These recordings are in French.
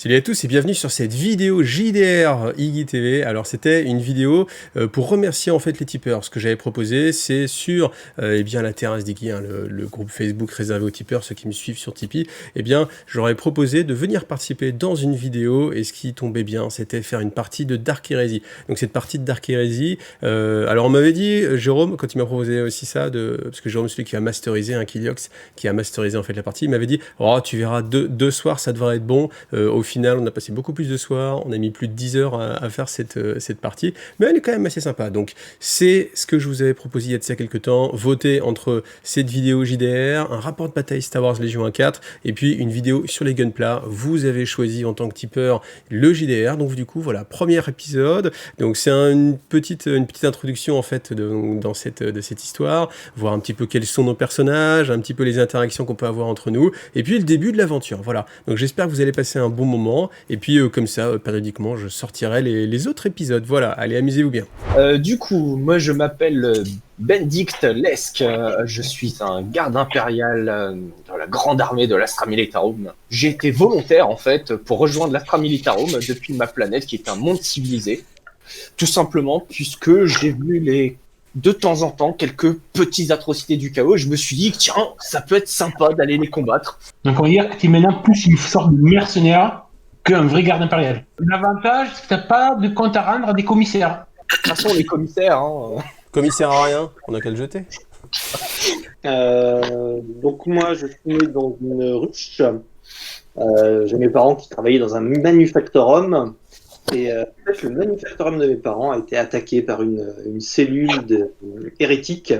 Salut à tous et bienvenue sur cette vidéo JDR Iggy TV. Alors c'était une vidéo pour remercier en fait les tipeurs. Ce que j'avais proposé, c'est sur eh bien la terrasse d'Iggy, hein, le groupe Facebook réservé aux tipeurs, ceux qui me suivent sur Tipeee. Eh bien, j'aurais proposé de venir participer dans une vidéo et ce qui tombait bien, c'était faire une partie de Dark Heresy. Donc cette partie de Dark Heresy, alors on m'avait dit, Jérôme, quand il m'a proposé aussi ça, parce que Jérôme, celui qui a masterisé un Kiliox, qui a masterisé en fait la partie, il m'avait dit, oh tu verras deux soirs, ça devrait être bon. Au final, on a passé beaucoup plus de soirs, on a mis plus de 10 heures à faire cette partie, mais elle est quand même assez sympa. Donc, c'est ce que je vous avais proposé il y a de ça quelques temps, voter entre cette vidéo JDR, un rapport de bataille Star Wars Légion 1-4, et puis une vidéo sur les gunpla. Vous avez choisi en tant que tipeur le JDR, donc du coup, voilà, premier épisode. Donc, c'est une petite introduction, en fait, de cette histoire, voir un petit peu quels sont nos personnages, un petit peu les interactions qu'on peut avoir entre nous, et puis le début de l'aventure, voilà. Donc, j'espère que vous allez passer un bon moment, et puis comme ça, périodiquement, je sortirai les autres épisodes. Voilà, allez, amusez-vous bien. Du coup, moi je m'appelle Benedict Lesk, je suis un garde impérial dans la grande armée de l'Astra Militarum. J'ai été volontaire en fait pour rejoindre l'Astra Militarum depuis ma planète qui est un monde civilisé. Tout simplement puisque j'ai vu de temps en temps quelques petites atrocités du chaos et je me suis dit que tiens, ça peut être sympa d'aller les combattre. Donc on va dire que tu es maintenant plus une sorte de mercenaire qu'un vrai garde impérial. L'avantage, c'est que tu n'as pas de compte à rendre à des commissaires. De toute façon, les commissaires... Commissaire à rien, on a qu'à le jeter. Donc moi, je suis né dans une ruche. J'ai mes parents qui travaillaient dans un manufactorum. Et en fait, le manufactorum de mes parents a été attaqué par une cellule hérétique,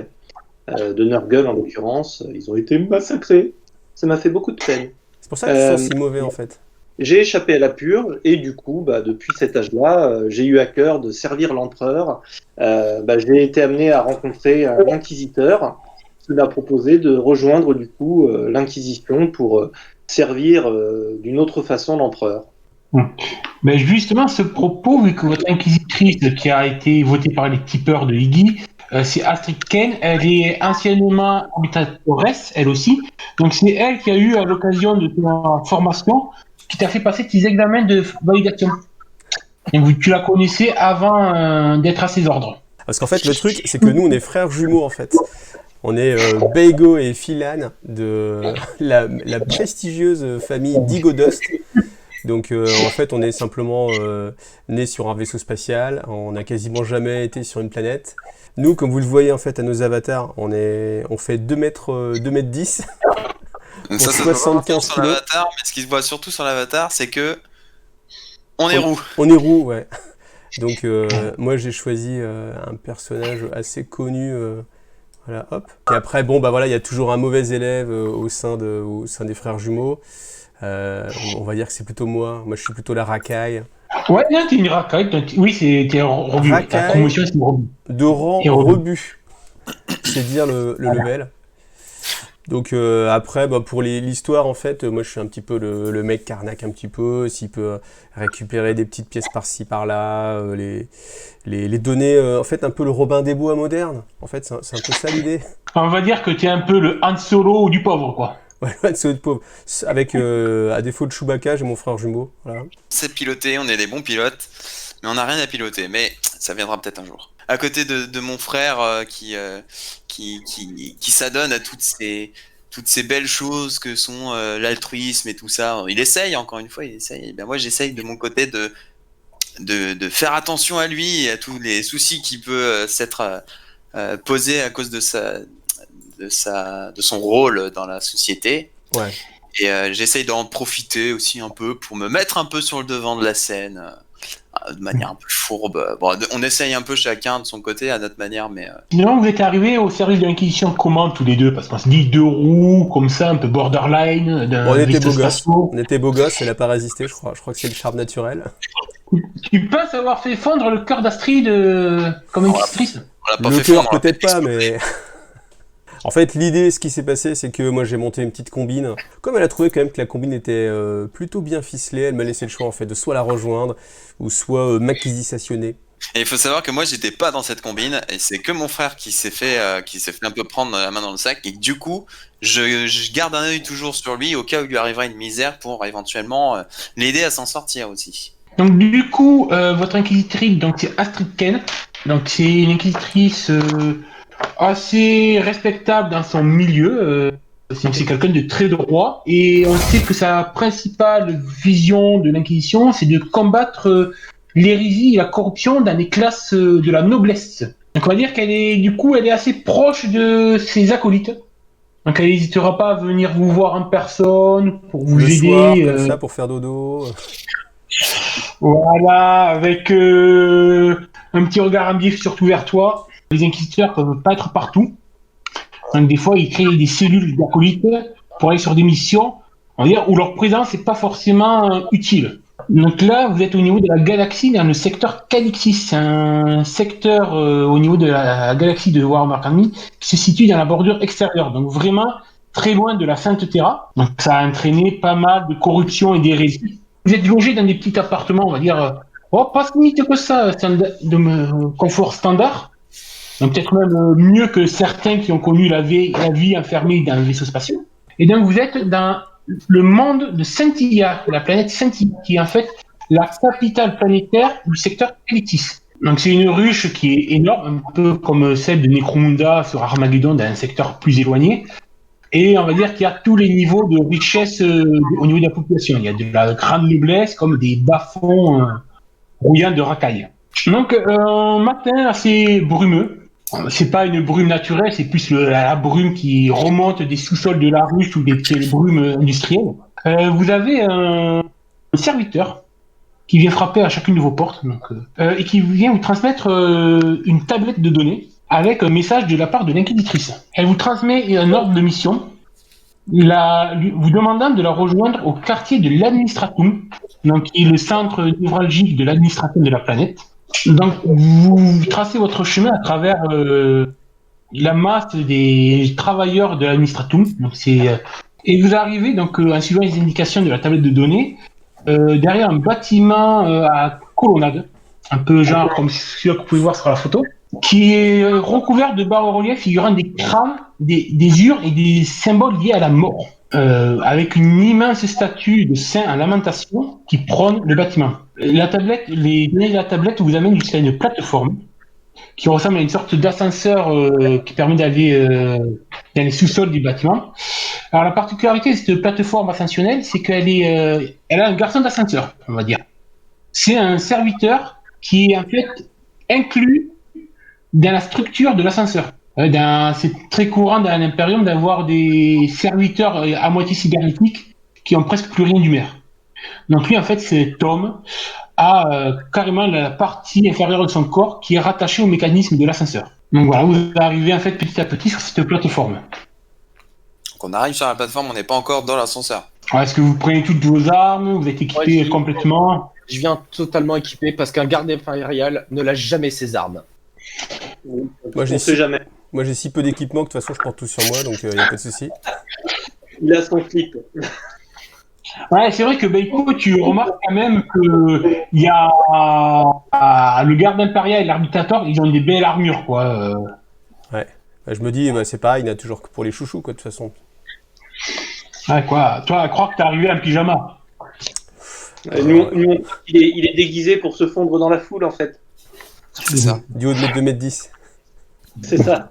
de Nurgle en l'occurrence. Ils ont été massacrés. Ça m'a fait beaucoup de peine. C'est pour ça que tu sens si mauvais en fait. J'ai échappé à la purge et du coup, depuis cet âge-là, j'ai eu à cœur de servir l'empereur. J'ai été amené à rencontrer l'inquisiteur qui m'a proposé de rejoindre du coup l'inquisition pour servir d'une autre façon l'empereur. Mais justement, ce propos, vu que votre inquisitrice qui a été votée par les tipeurs de Iggy, c'est Astrid Kane, elle est anciennement habitatrice, elle aussi. Donc c'est elle qui a eu à l'occasion de ta formation qui t'a fait passer tes examens de validation. Donc tu la connaissais avant d'être à ses ordres. Parce qu'en fait, le truc, c'est que nous, on est frères jumeaux, en fait. On est Beigo et Philan de la prestigieuse famille d'Igodust. Donc, en fait, on est simplement nés sur un vaisseau spatial. On n'a quasiment jamais été sur une planète. Nous, comme vous le voyez, en fait, à nos avatars, on fait 2 mètres 10. Donc ça se voit pas sur l'avatar, mais ce qui se voit surtout sur l'avatar, c'est que on est roux. On est roux, ouais. Donc moi j'ai choisi un personnage assez connu, voilà, hop. Et après bon voilà, il y a toujours un mauvais élève au sein des frères jumeaux. On va dire que c'est plutôt moi. Moi je suis plutôt la racaille. Ouais, non, t'es une racaille. Oui, t'es un rebut. La promotion c'est rebut. De rang rebut. C'est dire le level. Donc après, pour l'histoire, en fait, moi je suis un petit peu le mec qui arnaque un petit peu, s'il peut récupérer des petites pièces par-ci, par-là, les donner, en fait, un peu le Robin des Bois moderne. En fait, c'est un peu ça l'idée. On va dire que tu es un peu le Han Solo du pauvre, quoi. Ouais, le Han Solo du pauvre. Avec, à défaut de Chewbacca, j'ai mon frère jumeau. Voilà. C'est piloté, on est des bons pilotes, mais on n'a rien à piloter, mais ça viendra peut-être un jour. À côté de mon frère qui s'adonne à toutes ces belles choses que sont l'altruisme et tout ça. Il essaye, encore une fois, il essaye. Et bien moi, j'essaye de mon côté de faire attention à lui et à tous les soucis qui peut s'être posés à cause de son rôle dans la société. Ouais. Et j'essaye d'en profiter aussi un peu pour me mettre un peu sur le devant de la scène. De manière un peu fourbe. Bon, on essaye un peu chacun de son côté à notre manière, mais... Sinon, vous êtes arrivés au service de l'Inquisition comment tous les deux? Parce qu'on se dit 2 roues, comme ça, un peu borderline. On était beaux gosses. On était beaux gosses, elle n'a pas résisté, je crois. Je crois que c'est le charme naturel. Tu penses avoir fait fondre le cœur d'Astrid comme inquisitrice? Le cœur, peut-être pas, mais... En fait, l'idée, ce qui s'est passé, c'est que moi j'ai monté une petite combine. Comme elle a trouvé quand même que la combine était plutôt bien ficelée, elle m'a laissé le choix en fait de soit la rejoindre ou soit m'acquisitionner. Et il faut savoir que moi, j'étais pas dans cette combine, et c'est que mon frère qui s'est fait un peu prendre la main dans le sac, et du coup, je garde un œil toujours sur lui au cas où il lui arriverait une misère pour éventuellement l'aider à s'en sortir aussi. Donc du coup, votre inquisitrice, donc c'est Astrid Ken. Donc c'est une inquisitrice assez respectable dans son milieu. C'est quelqu'un de très droit. Et on sait que sa principale vision de l'Inquisition, c'est de combattre l'hérésie et la corruption dans les classes de la noblesse. Donc on va dire elle est assez proche de ses acolytes. Donc elle n'hésitera pas à venir vous voir en personne pour vous Le aider. soir, comme ça, pour faire dodo. Voilà, avec un petit regard ambif surtout vers toi. Les inquisiteurs peuvent pas être partout. Donc des fois, ils créent des cellules d'acolytes pour aller sur des missions, on va dire, où leur présence n'est pas forcément utile. Donc là, vous êtes au niveau de la galaxie, dans le secteur Calixis. C'est un secteur au niveau de la galaxie de Warhammer 40 000 qui se situe dans la bordure extérieure. Donc vraiment très loin de la Sainte Terra. Donc ça a entraîné pas mal de corruption et d'hérésie. Vous êtes logé dans des petits appartements, on va dire, pas si limite que ça, de confort standard. Donc peut-être même mieux que certains qui ont connu la vie enfermée dans un vaisseau spatial. Et donc vous êtes dans le monde de Scintilla, la planète Scintilla, qui est en fait la capitale planétaire du secteur Ecliptis. Donc c'est une ruche qui est énorme, un peu comme celle de Necromunda sur Armageddon, dans un secteur plus éloigné. Et on va dire qu'il y a tous les niveaux de richesse au niveau de la population. Il y a de la grande noblesse comme des bas-fonds brouillants de racailles. Donc un matin assez brumeux. C'est pas une brume naturelle, c'est plus la brume qui remonte des sous-sols de la ruche ou des brumes industrielles. Vous avez un serviteur qui vient frapper à chacune de vos portes et qui vient vous transmettre une tablette de données avec un message de la part de l'inquisitrice. Elle vous transmet un ordre de mission, vous demandant de la rejoindre au quartier de l'Administratum, donc qui est le centre névralgique de l'administration de la planète. Donc vous tracez votre chemin à travers la masse des travailleurs de l'Administratum. Et vous arrivez donc en suivant les indications de la tablette de données derrière un bâtiment à colonnade, un peu genre comme celui que vous pouvez voir sur la photo, qui est recouvert de bas-reliefs figurant des crânes, des urnes et des symboles liés à la mort, avec une immense statue de saint en lamentation qui prône le bâtiment. Les données de la tablette vous amènent jusqu'à une plateforme qui ressemble à une sorte d'ascenseur qui permet d'aller dans les sous-sols du bâtiment. Alors la particularité de cette plateforme ascensionnelle, c'est elle a un garçon d'ascenseur, on va dire. C'est un serviteur qui est en fait inclus dans la structure de l'ascenseur. C'est très courant dans l'Imperium d'avoir des serviteurs à moitié cybernétiques qui ont presque plus rien d'humain. Donc lui, en fait, cet homme a carrément la partie inférieure de son corps qui est rattachée au mécanisme de l'ascenseur. Donc voilà, vous arrivez en fait petit à petit sur cette plateforme. Donc on arrive sur la plateforme, on n'est pas encore dans l'ascenseur. Alors, est-ce que vous prenez toutes vos armes, vous êtes équipé complètement? Je viens totalement équipé parce qu'un garde impérial ne lâche jamais ses armes. Moi, On sait jamais. Moi, j'ai si peu d'équipement que de toute façon, je porte tout sur moi, donc il n'y a pas de souci. Il a son slip. Ouais, c'est vrai que Beiko, tu remarques quand même que il y a le garde impérial et l'arbitrateur, ils ont des belles armures, quoi. Ouais. Bah, je me dis, c'est pareil, il n'y a toujours que pour les chouchous, quoi, de toute façon. Ouais, quoi. Toi, à croire que t'es arrivé en pyjama. Il est déguisé pour se fondre dans la foule, en fait. C'est ça. Du haut de 2m10. C'est ça.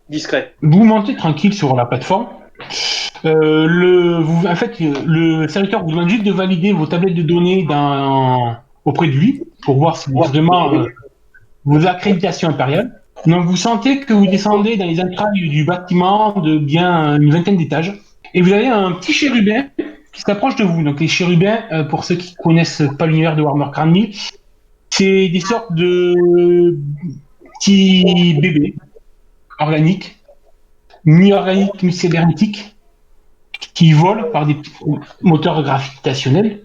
Discret. Vous montez tranquille sur la plateforme. En fait, le serviteur vous demande juste de valider vos tablettes de données auprès de lui pour voir si vous avez vraiment vos accréditations impériales. Donc, vous sentez que vous descendez dans les entrailles du bâtiment de bien une vingtaine d'étages. Et vous avez un petit chérubin qui s'approche de vous. Donc, les chérubins, pour ceux qui connaissent pas l'univers de Warhammer 40 000, c'est des sortes de petits bébés organiques, mi-organiques, mi-cybernétiques, qui volent par des moteurs gravitationnels.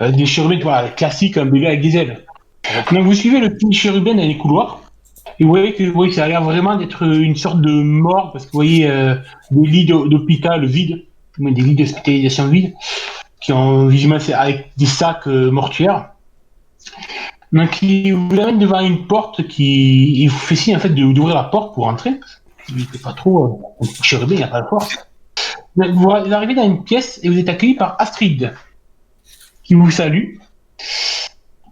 Des chérubins classiques, un bébé avec des ailes. Donc, vous suivez le petit chérubin dans les couloirs. Et vous voyez que ça a l'air vraiment d'être une sorte de morgue, parce que vous voyez des lits d'hôpital vides, des lits d'hospitalisation vides, qui ont visiblement avec des sacs mortuaires. Donc il vous amène devant une porte il vous fait signe en fait d'ouvrir la porte pour entrer. Il n'était pas trop chérubé, il n'y a pas de porte. Donc, vous arrivez dans une pièce et vous êtes accueilli par Astrid, qui vous salue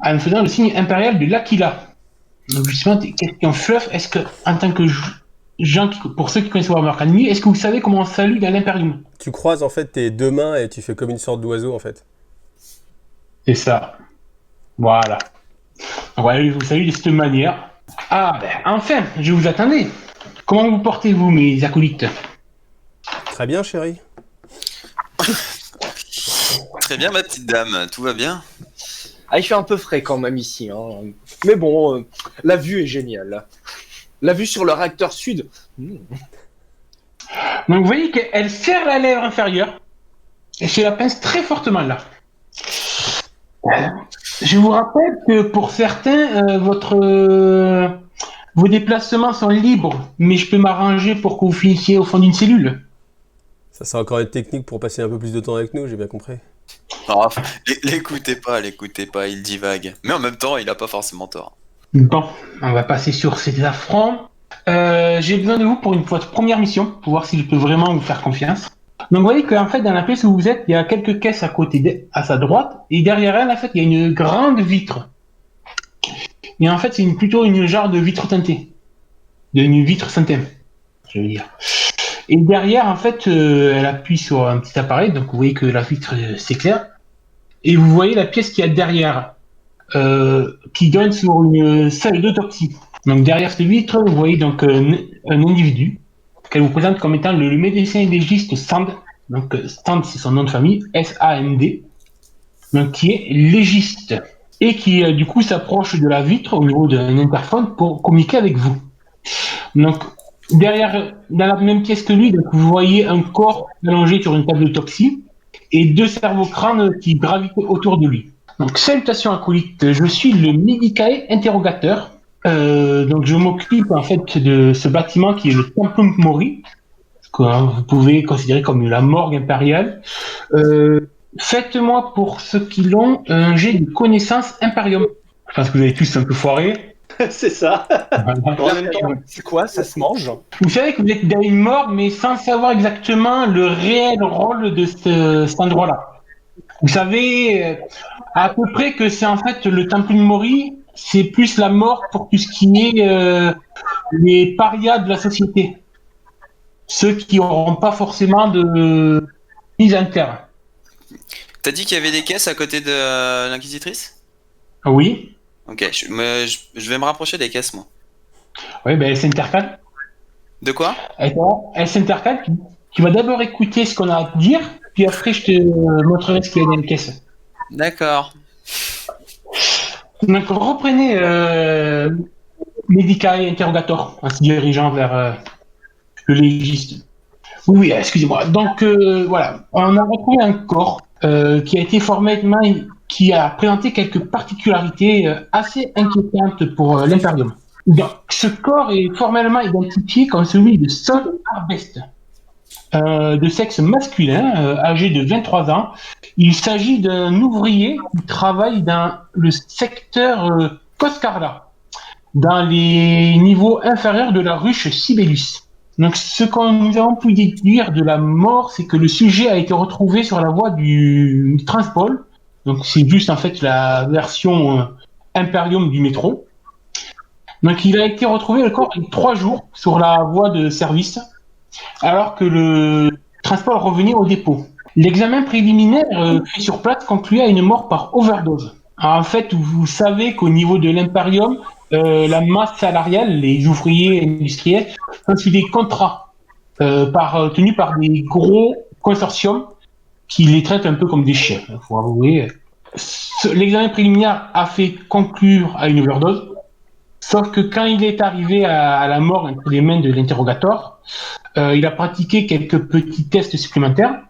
en faisant le signe impérial de l'Aquila. Donc justement, question fluff, est-ce que en tant que gens pour ceux qui connaissent Warhammer Academy, est-ce que vous savez comment on salue dans l'Imperium? Tu croises en fait tes deux mains et tu fais comme une sorte d'oiseau en fait. C'est ça. Voilà. Ouais, je vous salue de cette manière. Ah, ben, enfin, je vous attendais. Comment vous portez-vous, mes acolytes? Très bien, chérie. Très bien, ma petite dame, tout va bien. Ah, il fait un peu frais quand même ici. Hein. Mais bon, la vue est géniale. La vue sur le réacteur sud. Donc vous voyez qu'elle serre la lèvre inférieure et je la pince très fortement là. Je vous rappelle que pour certains, vos déplacements sont libres, mais je peux m'arranger pour que vous finissiez au fond d'une cellule. Ça, c'est encore une technique pour passer un peu plus de temps avec nous, j'ai bien compris. Oh, l'écoutez pas, il divague. Mais en même temps, il a pas forcément tort. Bon, on va passer sur ces affronts. J'ai besoin de vous pour votre première mission, pour voir si je peux vraiment vous faire confiance. Donc vous voyez qu'en fait, dans la pièce où vous êtes, il y a quelques caisses à côté, à sa droite, et derrière elle, en fait, il y a une grande vitre. Et en fait, c'est plutôt une genre de vitre teintée. Une vitre synthème, je veux dire. Et derrière, en fait, elle appuie sur un petit appareil, donc vous voyez que la vitre s'éclaire. Et vous voyez la pièce qu'il y a derrière, qui donne sur une salle d'autopsie. Donc derrière cette vitre, vous voyez donc un individu qu'elle vous présente comme étant le médecin légiste Sand. Donc Sand, c'est son nom de famille, S-A-N-D. Donc qui est légiste et qui du coup s'approche de la vitre au niveau d'un interphone pour communiquer avec vous. Donc derrière, dans la même pièce que lui, donc, vous voyez un corps allongé sur une table d'autopsie et deux cerveaux-crânes qui gravitent autour de lui. Donc, salutations acolytes, je suis le Medicae interrogateur. Donc, je m'occupe en fait de ce bâtiment qui est le Templum Mori, que vous pouvez considérer comme la morgue impériale. Faites-moi pour ceux qui l'ont un jet de connaissance Imperium. Je pense que vous avez tous un peu foiré. C'est ça. En même temps, c'est quoi? Ça se mange? Vous savez que vous êtes dans une morgue, mais sans savoir exactement le réel rôle de cet endroit-là. Vous savez à peu près que c'est en fait le Templum Mori, c'est plus la mort pour tout ce qui est les parias de la société. Ceux qui n'auront pas forcément de mise en terre. T'as dit qu'il y avait des caisses à côté de l'Inquisitrice? Oui. Ok, je vais me rapprocher des caisses, moi. Oui, ben elle s'intercale. De quoi? Elle s'intercale. Tu vas d'abord écouter ce qu'on a à te dire, puis après je te montrerai ce qu'il y a dans les caisses. D'accord. Donc reprenez Medicae Interrogator en se dirigeant vers le légiste. Oui, excusez-moi. Donc voilà, on a retrouvé un corps qui a été formellement, qui a présenté quelques particularités assez inquiétantes pour l'Imperium. Donc, ce corps est formellement identifié comme celui de Sol Arbest, de sexe masculin, âgé de 23 ans. Il s'agit d'un ouvrier qui travaille dans le secteur Coscarla, dans les niveaux inférieurs de la ruche Sibelius. Donc, ce qu'on nous avons pu déduire de la mort, c'est que le sujet a été retrouvé sur la voie du Transpol. Donc, c'est juste en fait la version Imperium du métro. Donc, il a été retrouvé le corps il y a 3 jours sur la voie de service, alors que le Transpol revenait au dépôt. L'examen préliminaire fait sur place concluait à une mort par overdose. Alors, en fait, vous savez qu'au niveau de l'Imperium, la masse salariale, les ouvriers industriels, sont sur des contrats tenus par des gros consortiums qui les traitent un peu comme des chiens. Il faut avouer. L'examen préliminaire a fait conclure à une overdose, sauf que quand il est arrivé à la mort entre les mains de l'interrogatoire, il a pratiqué quelques petits tests supplémentaires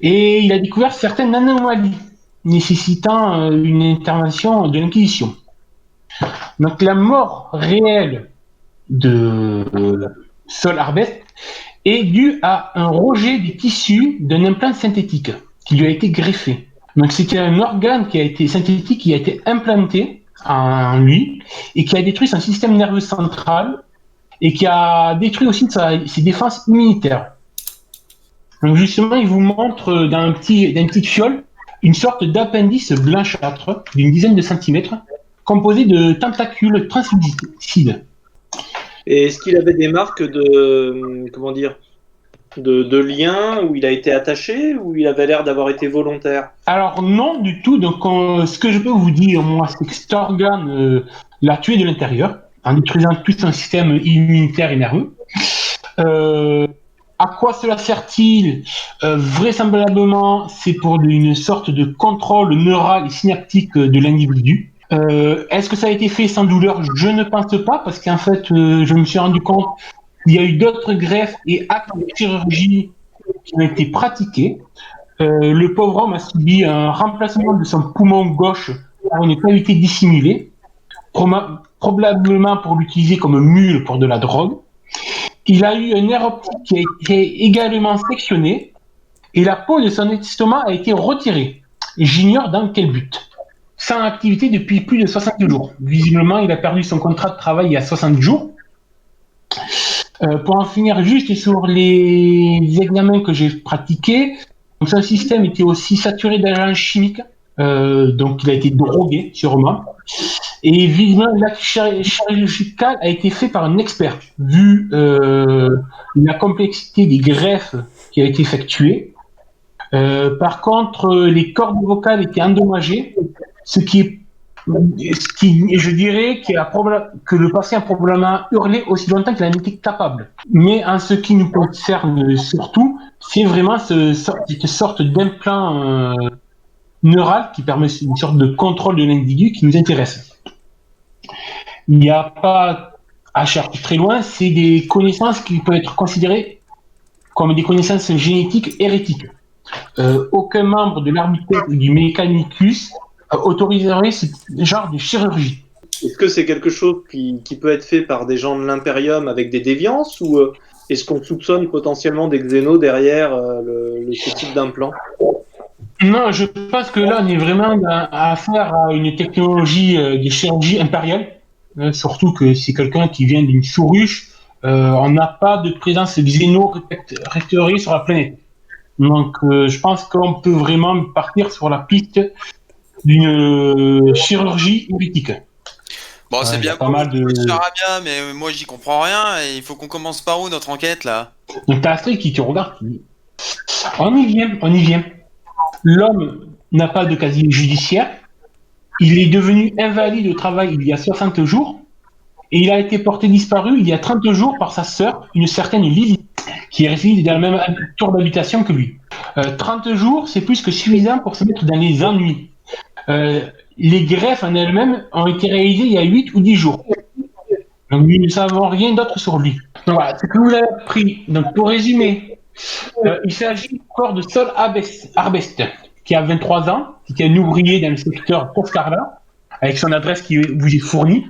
et il a découvert certaines anomalies nécessitant une intervention de l'Inquisition. Donc la mort réelle de Sol Arbest est due à un rejet des tissus d'un implant synthétique qui lui a été greffé. Donc c'était un organe synthétique qui a été implanté en lui et qui a détruit son système nerveux central et qui a détruit aussi ses défenses immunitaires. Donc justement, il vous montre dans une petite fiole une sorte d'appendice blanchâtre d'une dizaine de centimètres composé de tentacules translucides. Et est-ce qu'il avait des marques de, comment dire, de liens où il a été attaché ou il avait l'air d'avoir été volontaire? Alors non du tout, donc ce que je peux vous dire, moi, c'est que cet organe l'a tué de l'intérieur, en détruisant tout son système immunitaire et nerveux. À quoi cela sert-il? Vraisemblablement, c'est pour une sorte de contrôle neural et synaptique de l'individu. Est-ce que ça a été fait sans douleur? Je ne pense pas, parce qu'en fait, je me suis rendu compte qu'il y a eu d'autres greffes et actes de chirurgie qui ont été pratiqués. Le pauvre homme a subi un remplacement de son poumon gauche par une cavité dissimulée, probablement pour l'utiliser comme mule pour de la drogue. Il a eu un nerf optique qui a été également sectionné et la peau de son estomac a été retirée. J'ignore dans quel but. Sans activité depuis plus de 60 jours. Visiblement, il a perdu son contrat de travail il y a 60 jours. Pour en finir juste sur les examens que j'ai pratiqués, donc son système était aussi saturé d'agents chimiques, donc il a été drogué sûrement. Et visiblement, l'acte chirurgical a été fait par un expert, vu la complexité des greffes qui a été effectuée. Par contre, les cordes vocales étaient endommagées, ce qui je dirais que le patient a probablement hurlé aussi longtemps qu'il en était capable. Mais en ce qui nous concerne surtout, c'est vraiment cette sorte d'implant neural qui permet une sorte de contrôle de l'individu qui nous intéresse. Il n'y a pas à chercher très loin, c'est des connaissances qui peuvent être considérées comme des connaissances génétiques hérétiques. Aucun membre de l'Armitech ou du Mechanicus autoriserait ce genre de chirurgie. Est-ce que c'est quelque chose qui peut être fait par des gens de l'Imperium avec des déviances ou est-ce qu'on soupçonne potentiellement des xénos derrière ce type d'implant? Non, je pense que là, on est vraiment à affaire à une technologie de chirurgie impériale, surtout que c'est quelqu'un qui vient d'une souruche. On n'a pas de présence xéno-répertoriée sur la planète. Donc, je pense qu'on peut vraiment partir sur la piste d'une chirurgie hérétique. Bon, c'est bien pas mal de... ça ira bien, mais moi j'y comprends rien et il faut qu'on commence par où notre enquête là? Donc t'as Astrid qui te regarde. On y vient. L'homme n'a pas de casier judiciaire. Il est devenu invalide au travail il y a 60 jours et il a été porté disparu il y a 30 jours par sa sœur, une certaine Lily, qui réside dans la même tour d'habitation que lui. 30 jours, c'est plus que suffisant pour se mettre dans les ennuis. Les greffes en elles-mêmes ont été réalisées il y a 8 ou 10 jours. Donc nous ne savons rien d'autre sur lui. Donc voilà, ce que vous avez appris. Donc pour résumer, il s'agit du corps de Sol Arbest, qui a 23 ans, qui est un ouvrier dans le secteur Coscarla, avec son adresse qui vous est fournie.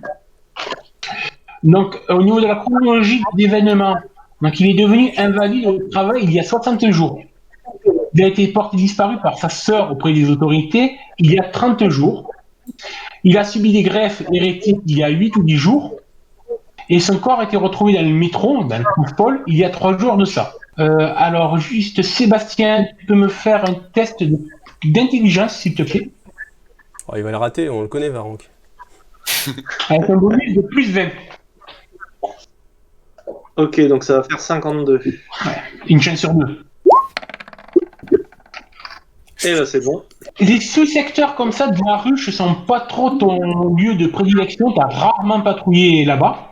Donc au niveau de la chronologie d'événements, donc il est devenu invalide au travail il y a 60 jours. Il a été porté disparu par sa sœur auprès des autorités il y a 30 jours. Il a subi des greffes hérétiques il y a 8 ou 10 jours. Et son corps a été retrouvé dans le métro, dans le couvre-pôle, il y a 3 jours de ça. Alors, juste, Sébastien, tu peux me faire un test d'intelligence, s'il te plaît? Oh, il va le rater, on le connaît, Varank. Avec un bonus de plus 20. Ok, donc ça va faire 52. Ouais, une chance sur 2. Et là, c'est bon. Les sous-secteurs comme ça de la ruche sont pas trop ton lieu de prédilection, t'as rarement patrouillé là-bas.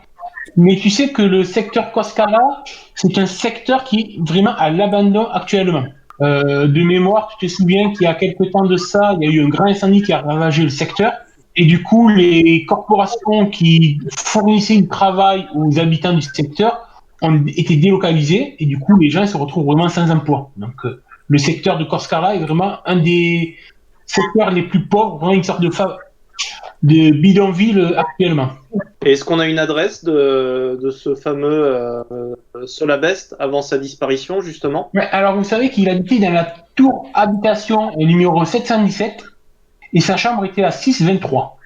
Mais tu sais que le secteur Coscala, c'est un secteur qui est vraiment à l'abandon actuellement. De mémoire, tu te souviens qu'il y a quelques temps de ça, il y a eu un grand incendie qui a ravagé le secteur. Et du coup, les corporations qui fournissaient du travail aux habitants du secteur ont été délocalisées. Et du coup, les gens se retrouvent vraiment sans emploi. Donc, le secteur de Coscala est vraiment un des secteurs les plus pauvres, vraiment une sorte de bidonville actuellement. Et est-ce qu'on a une adresse de ce fameux Solabest avant sa disparition, justement? Ouais, alors, vous savez qu'il habitait dans la tour habitation numéro 717 et sa chambre était à 623.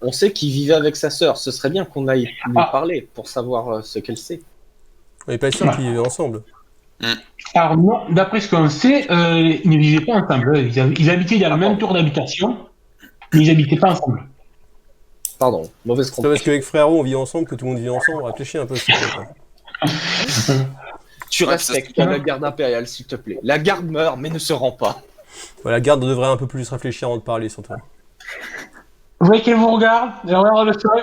On sait qu'il vivait avec sa sœur. Ce serait bien qu'on aille lui Ah. parler pour savoir ce qu'elle sait. On n'est pas sûr qu'ils vivaient ensemble. Alors non, d'après ce qu'on sait, ils ne vivaient pas ensemble. Ils habitaient dans le même tour d'habitation, mais ils n'habitaient pas ensemble. Pardon, mauvaise C'est pas parce compréhension. qu'avec frérot on vit ensemble que tout le monde vit ensemble. Réfléchis un peu. s'il te plaît. Tu Ouais, respectes la garde impériale, s'il te plaît. La garde meurt, mais ne se rend pas. Voilà, la garde devrait un peu plus réfléchir avant de parler, surtout. Vous voyez qu'elle vous regarde, elle regarde le sol,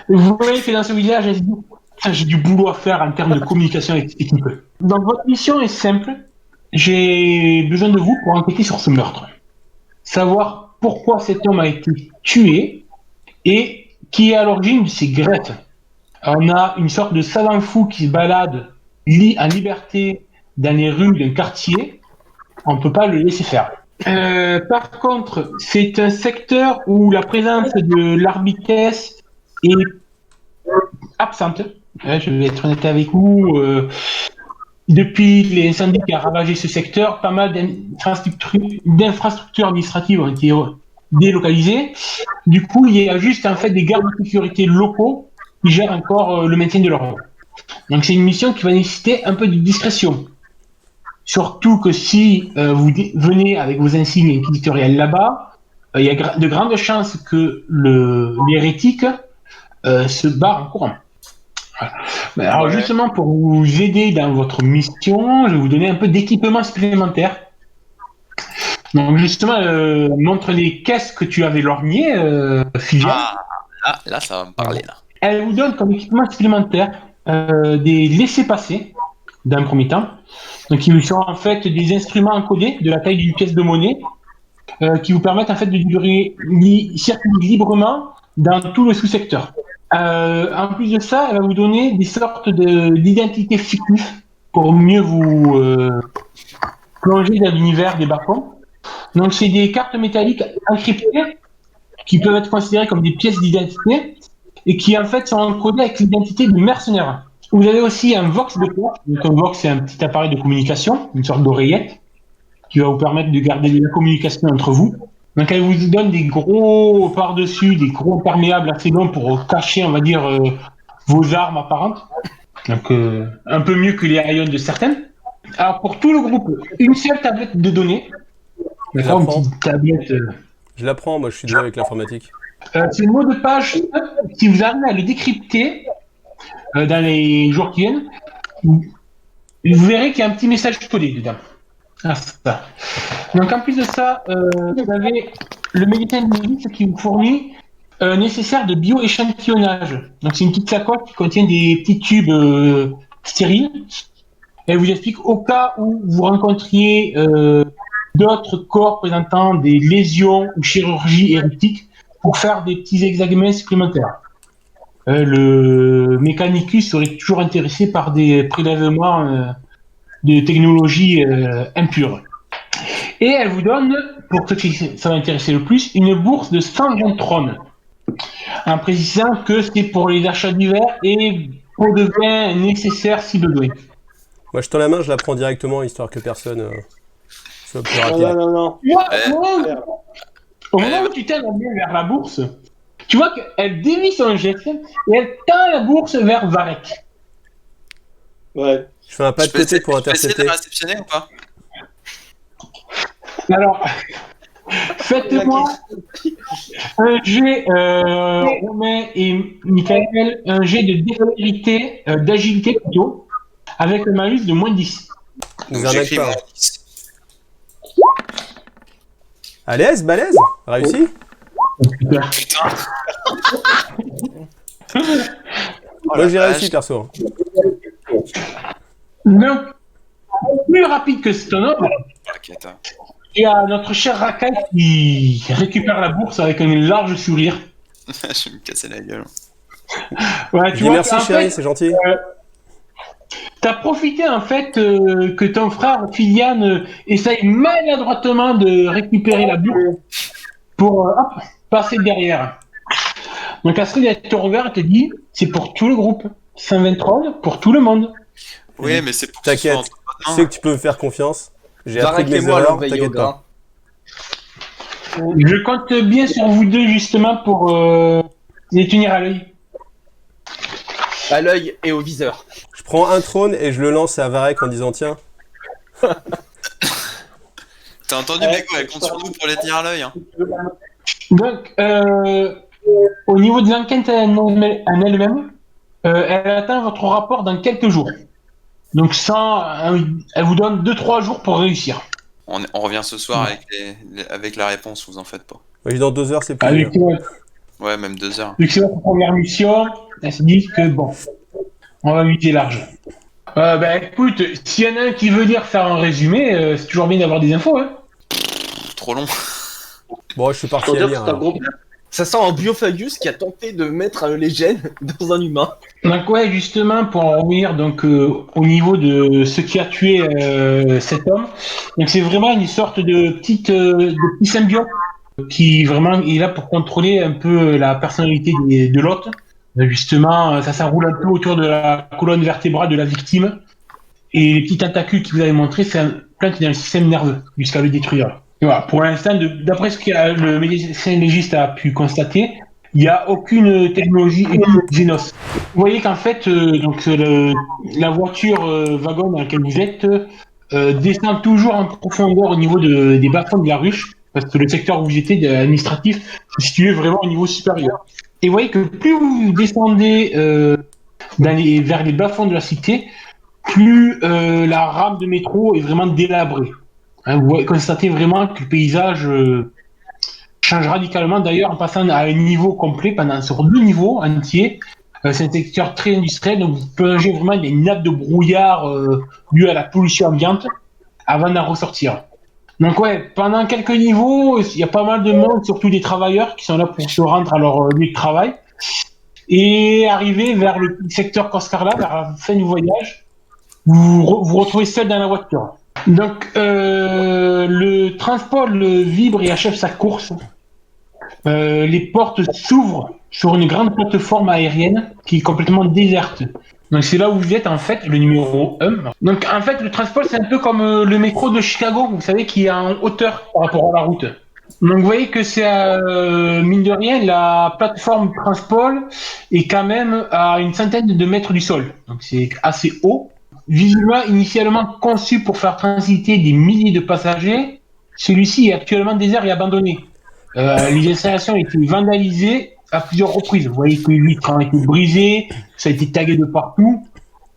et vous voyez que dans ce village, elle se dit, putain, j'ai du boulot à faire en termes de communication avec cette équipe. Donc votre mission est simple, j'ai besoin de vous pour enquêter sur ce meurtre. Savoir pourquoi cet homme a été tué et qui est à l'origine de ces grettes. On a une sorte de savant fou qui se balade en liberté dans les rues d'un quartier, on ne peut pas le laisser faire. Par contre, c'est un secteur où la présence de l'arbitesse est absente. Je vais être honnête avec vous. Depuis l'incendie qui a ravagé ce secteur, pas mal d'infrastructures administratives ont été délocalisées. Du coup, il y a juste en fait des gardes de sécurité locaux qui gèrent encore le maintien de l'ordre. Donc c'est une mission qui va nécessiter un peu de discrétion. Surtout que si vous venez avec vos insignes inquisitoriales là-bas, il y a de grandes chances que l'hérétique se barre en courant. Voilà. Alors justement, pour vous aider dans votre mission, je vais vous donner un peu d'équipement supplémentaire. Donc justement, montre les caisses que tu avais lorgnées, Filiane. Là, ça va me parler, là. Elle vous donne comme équipement supplémentaire des laissez-passer, d'un premier temps. Donc, qui sont en fait des instruments encodés de la taille d'une pièce de monnaie qui vous permettent en fait de circuler librement dans tout le sous-secteur. En plus de ça, elle va vous donner des sortes d'identités fictives pour mieux vous plonger dans l'univers des bas-fonds. Donc, c'est des cartes métalliques encryptées qui peuvent être considérées comme des pièces d'identité et qui en fait sont encodées avec l'identité du mercenaire. Vous avez aussi un Vox de poids. Donc un Vox, c'est un petit appareil de communication, une sorte d'oreillette, qui va vous permettre de garder la communication entre vous. Donc elle vous donne des gros par-dessus, des gros perméables assez longs pour cacher, on va dire, vos armes apparentes. Donc un peu mieux que les rayons de certaines. Alors pour tout le groupe, une seule tablette de données. D'accord, une petite tablette. Je l'apprends, moi je suis déjà avec l'informatique. C'est le mot de page. Si vous arrivez à le décrypter dans les jours qui viennent, vous verrez qu'il y a un petit message codé dedans. Ah, c'est ça. Donc en plus de ça, vous avez le médecin de milice qui vous fournit nécessaire de bioéchantillonnage. Donc c'est une petite sacoche qui contient des petits tubes stériles. Elle vous explique au cas où vous rencontriez d'autres corps présentant des lésions ou chirurgie hérétique pour faire des petits examens supplémentaires. Le Mechanicus serait toujours intéressé par des prélèvements de technologie impure. Et elle vous donne, pour ceux qui ça va intéresser le plus, une bourse de 120 trônes, en précisant que c'est pour les achats d'hiver et pour de vin nécessaire si besoin. Moi je tends la main, je la prends directement, histoire que personne soit plus rapide. Non. Au moment où tu tends la main vers la bourse, tu vois qu'elle dévie son geste et elle tend la bourse vers Varek. Ouais. Je fais un pas de côté pour Je peux essayer intercepter. de la réceptionner ou pas? Alors, faites-moi un jet, Romain et Michael, un jet de dextérité, d'agilité plutôt, avec un malus de moins 10. Nous Donc arnaque j'écris pas. mon hein. 10. À l'aise, balèze. Réussi. Putain. Moi j'ai la réussi vache. perso. Donc, plus rapide que cet homme, Ok, attends. il y a notre cher Rakai qui récupère la bourse avec un large sourire. Je vais me casser la gueule. Ouais, Je tu dis vois merci qu'en chérie, fait, c'est gentil. t'as profité en fait que ton frère Filiane essaye maladroitement de récupérer la bourse pour passer derrière. Donc Astrid, elle te regarde et te dit, c'est pour tout le groupe. 123 pour tout le monde. Oui, mais c'est pour que ce soit T'inquiète, entre tu bonnes sais mains. que tu peux me faire confiance. J'ai appris Varek de et mes moi, erreurs, l'on veille au t'inquiète pas. grain. Je compte bien sur vous deux justement pour Les tenir à l'œil. À l'œil et au viseur. Je prends un trône et je le lance à Varek en disant tiens. T'as entendu, Beko, elle compte sur nous pour les tenir à l'œil. Hein. Donc, au niveau de l'enquête en elle-même, elle atteint votre rapport dans quelques jours. Donc, elle vous donne 2-3 jours pour réussir. On revient ce soir avec la réponse, vous en faites pas. Oui, dans 2 heures, c'est plus bien. Ouais, même 2 heures. Vu que c'est votre première mission, elle se dit que bon, on va viser large. Écoute, s'il y en a un qui veut dire faire un résumé, c'est toujours bien d'avoir des infos. Hein. Trop long. Bon, je suis parti Pour à dire que lire. c'est un gros... Ça sent un Biophagus qui a tenté de mettre les gènes dans un humain. Donc ouais, justement, pour en revenir donc, au niveau de ce qui a tué cet homme, donc c'est vraiment une sorte de petit symbiote qui vraiment est là pour contrôler un peu la personnalité de l'hôte. Justement, ça s'enroule un peu autour de la colonne vertébrale de la victime. Et les petits tentacules qui vous avez montrés, c'est un plante dans le système nerveux jusqu'à le détruire. Et voilà. Pour l'instant, d'après ce que le médecin légiste a pu constater, il n'y a aucune technologie Xenos. Vous voyez qu'en fait, la voiture wagon dans laquelle vous êtes descend toujours en profondeur au niveau des bas-fonds de la ruche, parce que le secteur où vous étiez administratif se situait vraiment au niveau supérieur. Et vous voyez que plus vous descendez vers les bas-fonds de la cité, plus la rame de métro est vraiment délabrée. Hein, vous constatez vraiment que le paysage change radicalement, d'ailleurs en passant à un niveau complet sur 2 niveaux entiers. C'est un secteur très industriel, donc vous plongez vraiment dans une nappe de brouillard due à la pollution ambiante avant d'en ressortir. Donc ouais, pendant quelques niveaux, il y a pas mal de monde, surtout des travailleurs qui sont là pour se rendre à leur lieu de travail. Et arrivé vers le secteur Coscarla, vers la fin du voyage, vous vous retrouvez seul dans la voiture. Donc le Transpol vibre et achève sa course. Les portes s'ouvrent sur une grande plateforme aérienne qui est complètement déserte. Donc c'est là où vous êtes en fait, le numéro 1. Donc en fait le Transpol c'est un peu comme le métro de Chicago, vous savez, qui est en hauteur par rapport à la route. Donc vous voyez que c'est, mine de rien, la plateforme Transpol est quand même à une centaine de mètres du sol. Donc c'est assez haut. Visiblement initialement conçu pour faire transiter des milliers de passagers, celui-ci est actuellement désert et abandonné. Les installations ont été vandalisées à plusieurs reprises. Vous voyez que les vitres ont été brisées, ça a été tagué de partout.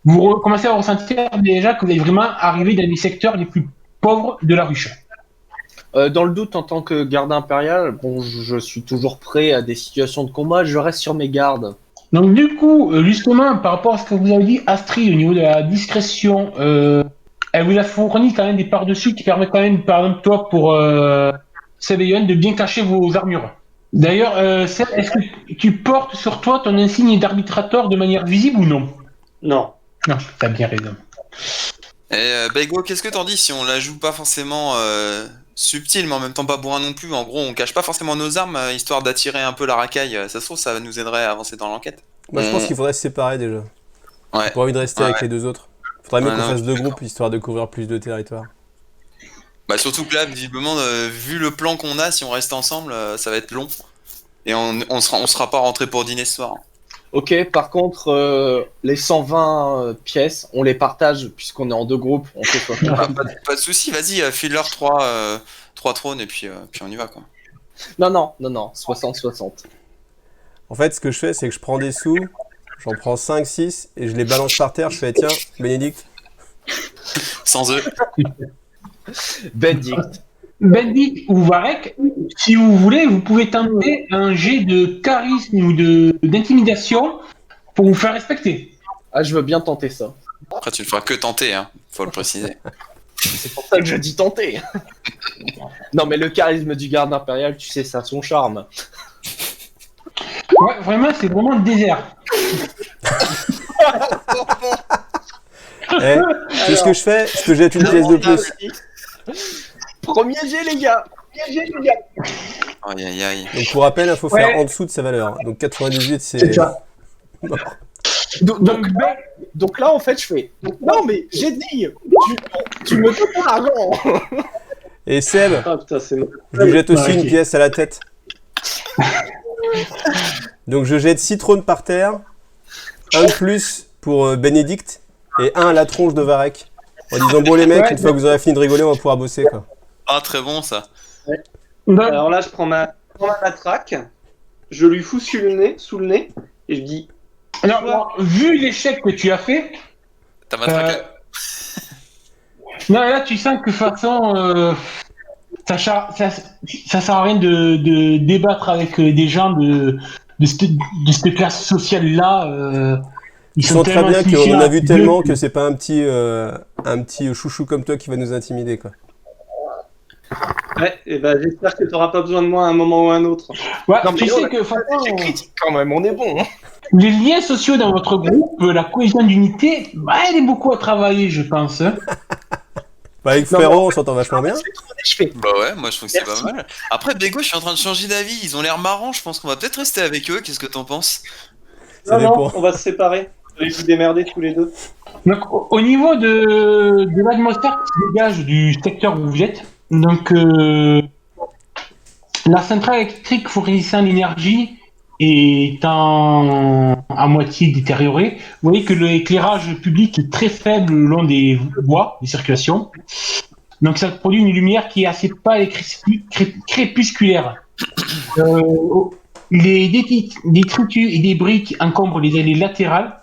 Vous commencez à ressentir déjà que vous êtes vraiment arrivé dans les secteurs les plus pauvres de la ruche. Dans le doute, en tant que garde impérial, bon, je suis toujours prêt à des situations de combat, je reste sur mes gardes. Donc du coup, justement, par rapport à ce que vous avez dit, Astrid, au niveau de la discrétion, elle vous a fourni quand même des par-dessus qui permettent quand même, par exemple, toi, pour Sebeyon, de bien cacher vos armures. D'ailleurs, Seb, est-ce que tu portes sur toi ton insigne d'arbitrateur de manière visible ou non? Non. Non, t'as bien raison. Et Bego, qu'est-ce que t'en dis si on la joue pas forcément subtil, mais en même temps pas bourrin non plus? En gros, on cache pas forcément nos armes, histoire d'attirer un peu la racaille. Ça se trouve, ça nous aiderait à avancer dans l'enquête. Moi, je pense qu'il faudrait se séparer déjà. Ouais. J'ai pas envie de rester avec les 2 autres. Faudrait mieux qu'on fasse 2 d'accord. groupes, histoire de couvrir plus de territoire. Bah surtout que là, visiblement, vu le plan qu'on a, si on reste ensemble, ça va être long. Et on sera pas rentré pour dîner ce soir. Ok, par contre, les 120 pièces, on les partage puisqu'on est en 2 groupes. On fait quoi? Pas de soucis, vas-y, file-leur 3 trônes et puis on y va, quoi. Non, 60-60. En fait, ce que je fais, c'est que je prends des sous, j'en prends 5, 6, et je les balance par terre. Je fais tiens, Bénédicte. Sans eux. Benedict. Benedict ou Varek, si vous voulez, vous pouvez tenter un jet de charisme ou d'intimidation pour vous faire respecter. Ah, je veux bien tenter ça. Après, tu ne feras que tenter, hein, faut le préciser. C'est pour ça que je dis tenter. Non, mais le charisme du garde impérial, tu sais, ça a son charme. Ouais, vraiment, c'est vraiment le désert. Eh, tu sais ce que je fais? Je te jette une pièce de plus. Premier jet, les gars. Aïe aïe aïe. Donc pour rappel, il faut faire Ouais. en dessous de sa valeur. Donc 98, C'est c'est... ça. Donc là, en fait, je fais. Non, mais j'ai dit, tu me donnes ton argent. Et Seb, Ah putain, c'est je lui jette aussi Ouais, une ok. pièce à la tête. Donc je jette 6 trônes par terre, un de plus pour Bénédicte et un à la tronche de Varek. En disant bon les mecs, une fois que vous aurez fini de rigoler, on va pouvoir bosser quoi. Ah, très bon ça. Alors là, je prends ma matraque, je lui fous sous le nez, et je dis Alors, vu l'échec que tu as fait, T'as matraqué. non, là tu sens que de toute façon, ça sert à rien de débattre avec des gens de cette classe sociale-là. Ils sont très bien qu'on en a vu tellement que c'est pas un petit chouchou comme toi qui va nous intimider quoi. ouais, et ben j'espère que tu n'auras pas besoin de moi à un moment ou à un autre. Ouais, Non, mais tu yo, sais la- que de toute façon, C'est critique quand même, on est bon. Hein. les liens sociaux dans votre groupe, la cohésion d'unité, bah, elle est beaucoup à travailler, je pense. Hein. Bah, avec Non, Frérot, mais- on s'entend vachement bien. C'est trop achevé. Bah ouais, moi je trouve que c'est Merci. pas mal. Après, Bego, je suis en train de changer d'avis. Ils ont l'air marrants. Je pense qu'on va peut-être rester avec eux. Qu'est-ce que t'en penses? Ça Non, dépend. on va se séparer. Vous allez vous démerder tous les deux. Donc, au niveau de l'atmosphère qui se dégage du secteur où vous êtes, donc la centrale électrique fournissant l'énergie est à moitié détériorée. Vous voyez que l'éclairage public est très faible le long des voies de circulation. Donc ça produit une lumière qui est assez pâle et crépusculaire. Les détritus et des briques encombrent les allées latérales.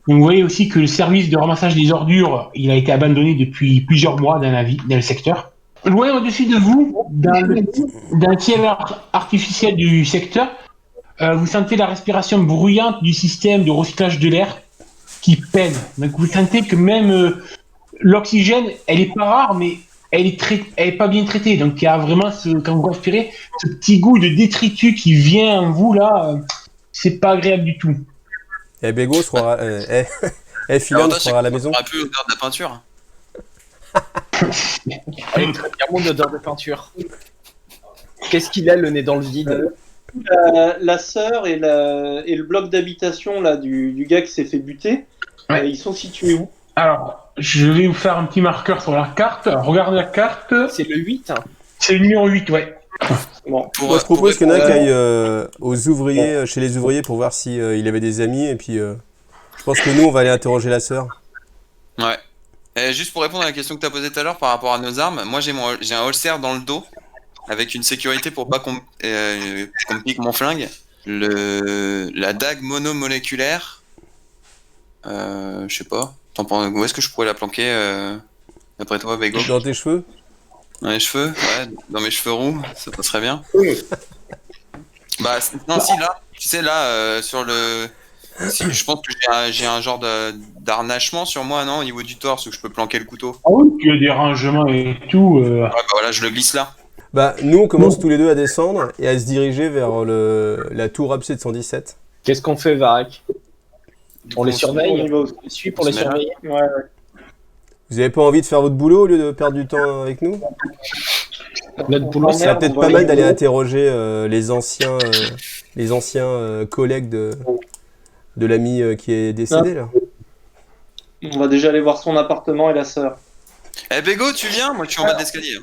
Donc vous voyez aussi que le service de ramassage des ordures, il a été abandonné depuis plusieurs mois dans le secteur. Loin au-dessus de vous, dans le ciel artificiel du secteur, vous sentez la respiration bruyante du système de recyclage de l'air qui peine. Donc vous sentez que même l'oxygène, elle est pas rare, mais elle est pas bien traitée. Donc il y a vraiment quand vous respirez, ce petit goût de détritus qui vient en vous là, c'est pas agréable du tout. Eh Bego sera Philan sera à la maison. On aura plus l'odeur de la peinture. Avec très bien mon odeur de peinture. Qu'est-ce qu'il a le nez dans le vide? La sœur et le bloc d'habitation là du gars qui s'est fait buter, Ouais. ils sont situés où? Alors, je vais vous faire un petit marqueur sur la carte. Alors, regardez la carte. C'est le 8. Hein. C'est le numéro 8, ouais. Bon. Moi je propose qu'il y en a un qui aille aux ouvriers, chez les ouvriers pour voir si il avait des amis et puis je pense que nous on va aller interroger la sœur. Ouais. Et juste pour répondre à la question que tu as posée tout à l'heure par rapport à nos armes, moi j'ai un holster dans le dos avec une sécurité pour pas qu'on me pique mon flingue. La dague monomoléculaire, je sais pas. Où est-ce que je pourrais la planquer d'après toi, Bego? Dans tes cheveux? Dans les cheveux? Ouais, dans mes cheveux roux, ça passerait bien. Bah, non, si là, tu sais, là, sur le. Je pense que j'ai un genre d'harnachement sur moi, non, au niveau du torse, où je peux planquer le couteau. Ah oui, il y a des rangements et tout. Ouais, bah voilà, je le glisse là. Bah nous on commence tous les deux à descendre et à se diriger vers la tour Upset 117. Qu'est-ce qu'on fait, Varek? On les On surveille? y va aussi. On les suit pour les Se met là. surveiller? Ouais, ouais. Vous avez pas envie de faire votre boulot au lieu de perdre du temps avec nous? Notre boulot, On Ce serait Merde, peut-être on va pas aller mal d'aller où? interroger les anciens collègues de l'ami qui est décédé là. On va déjà aller voir son appartement et la sœur. Eh, Bego, tu viens? Moi, je suis en bas de l'escalier.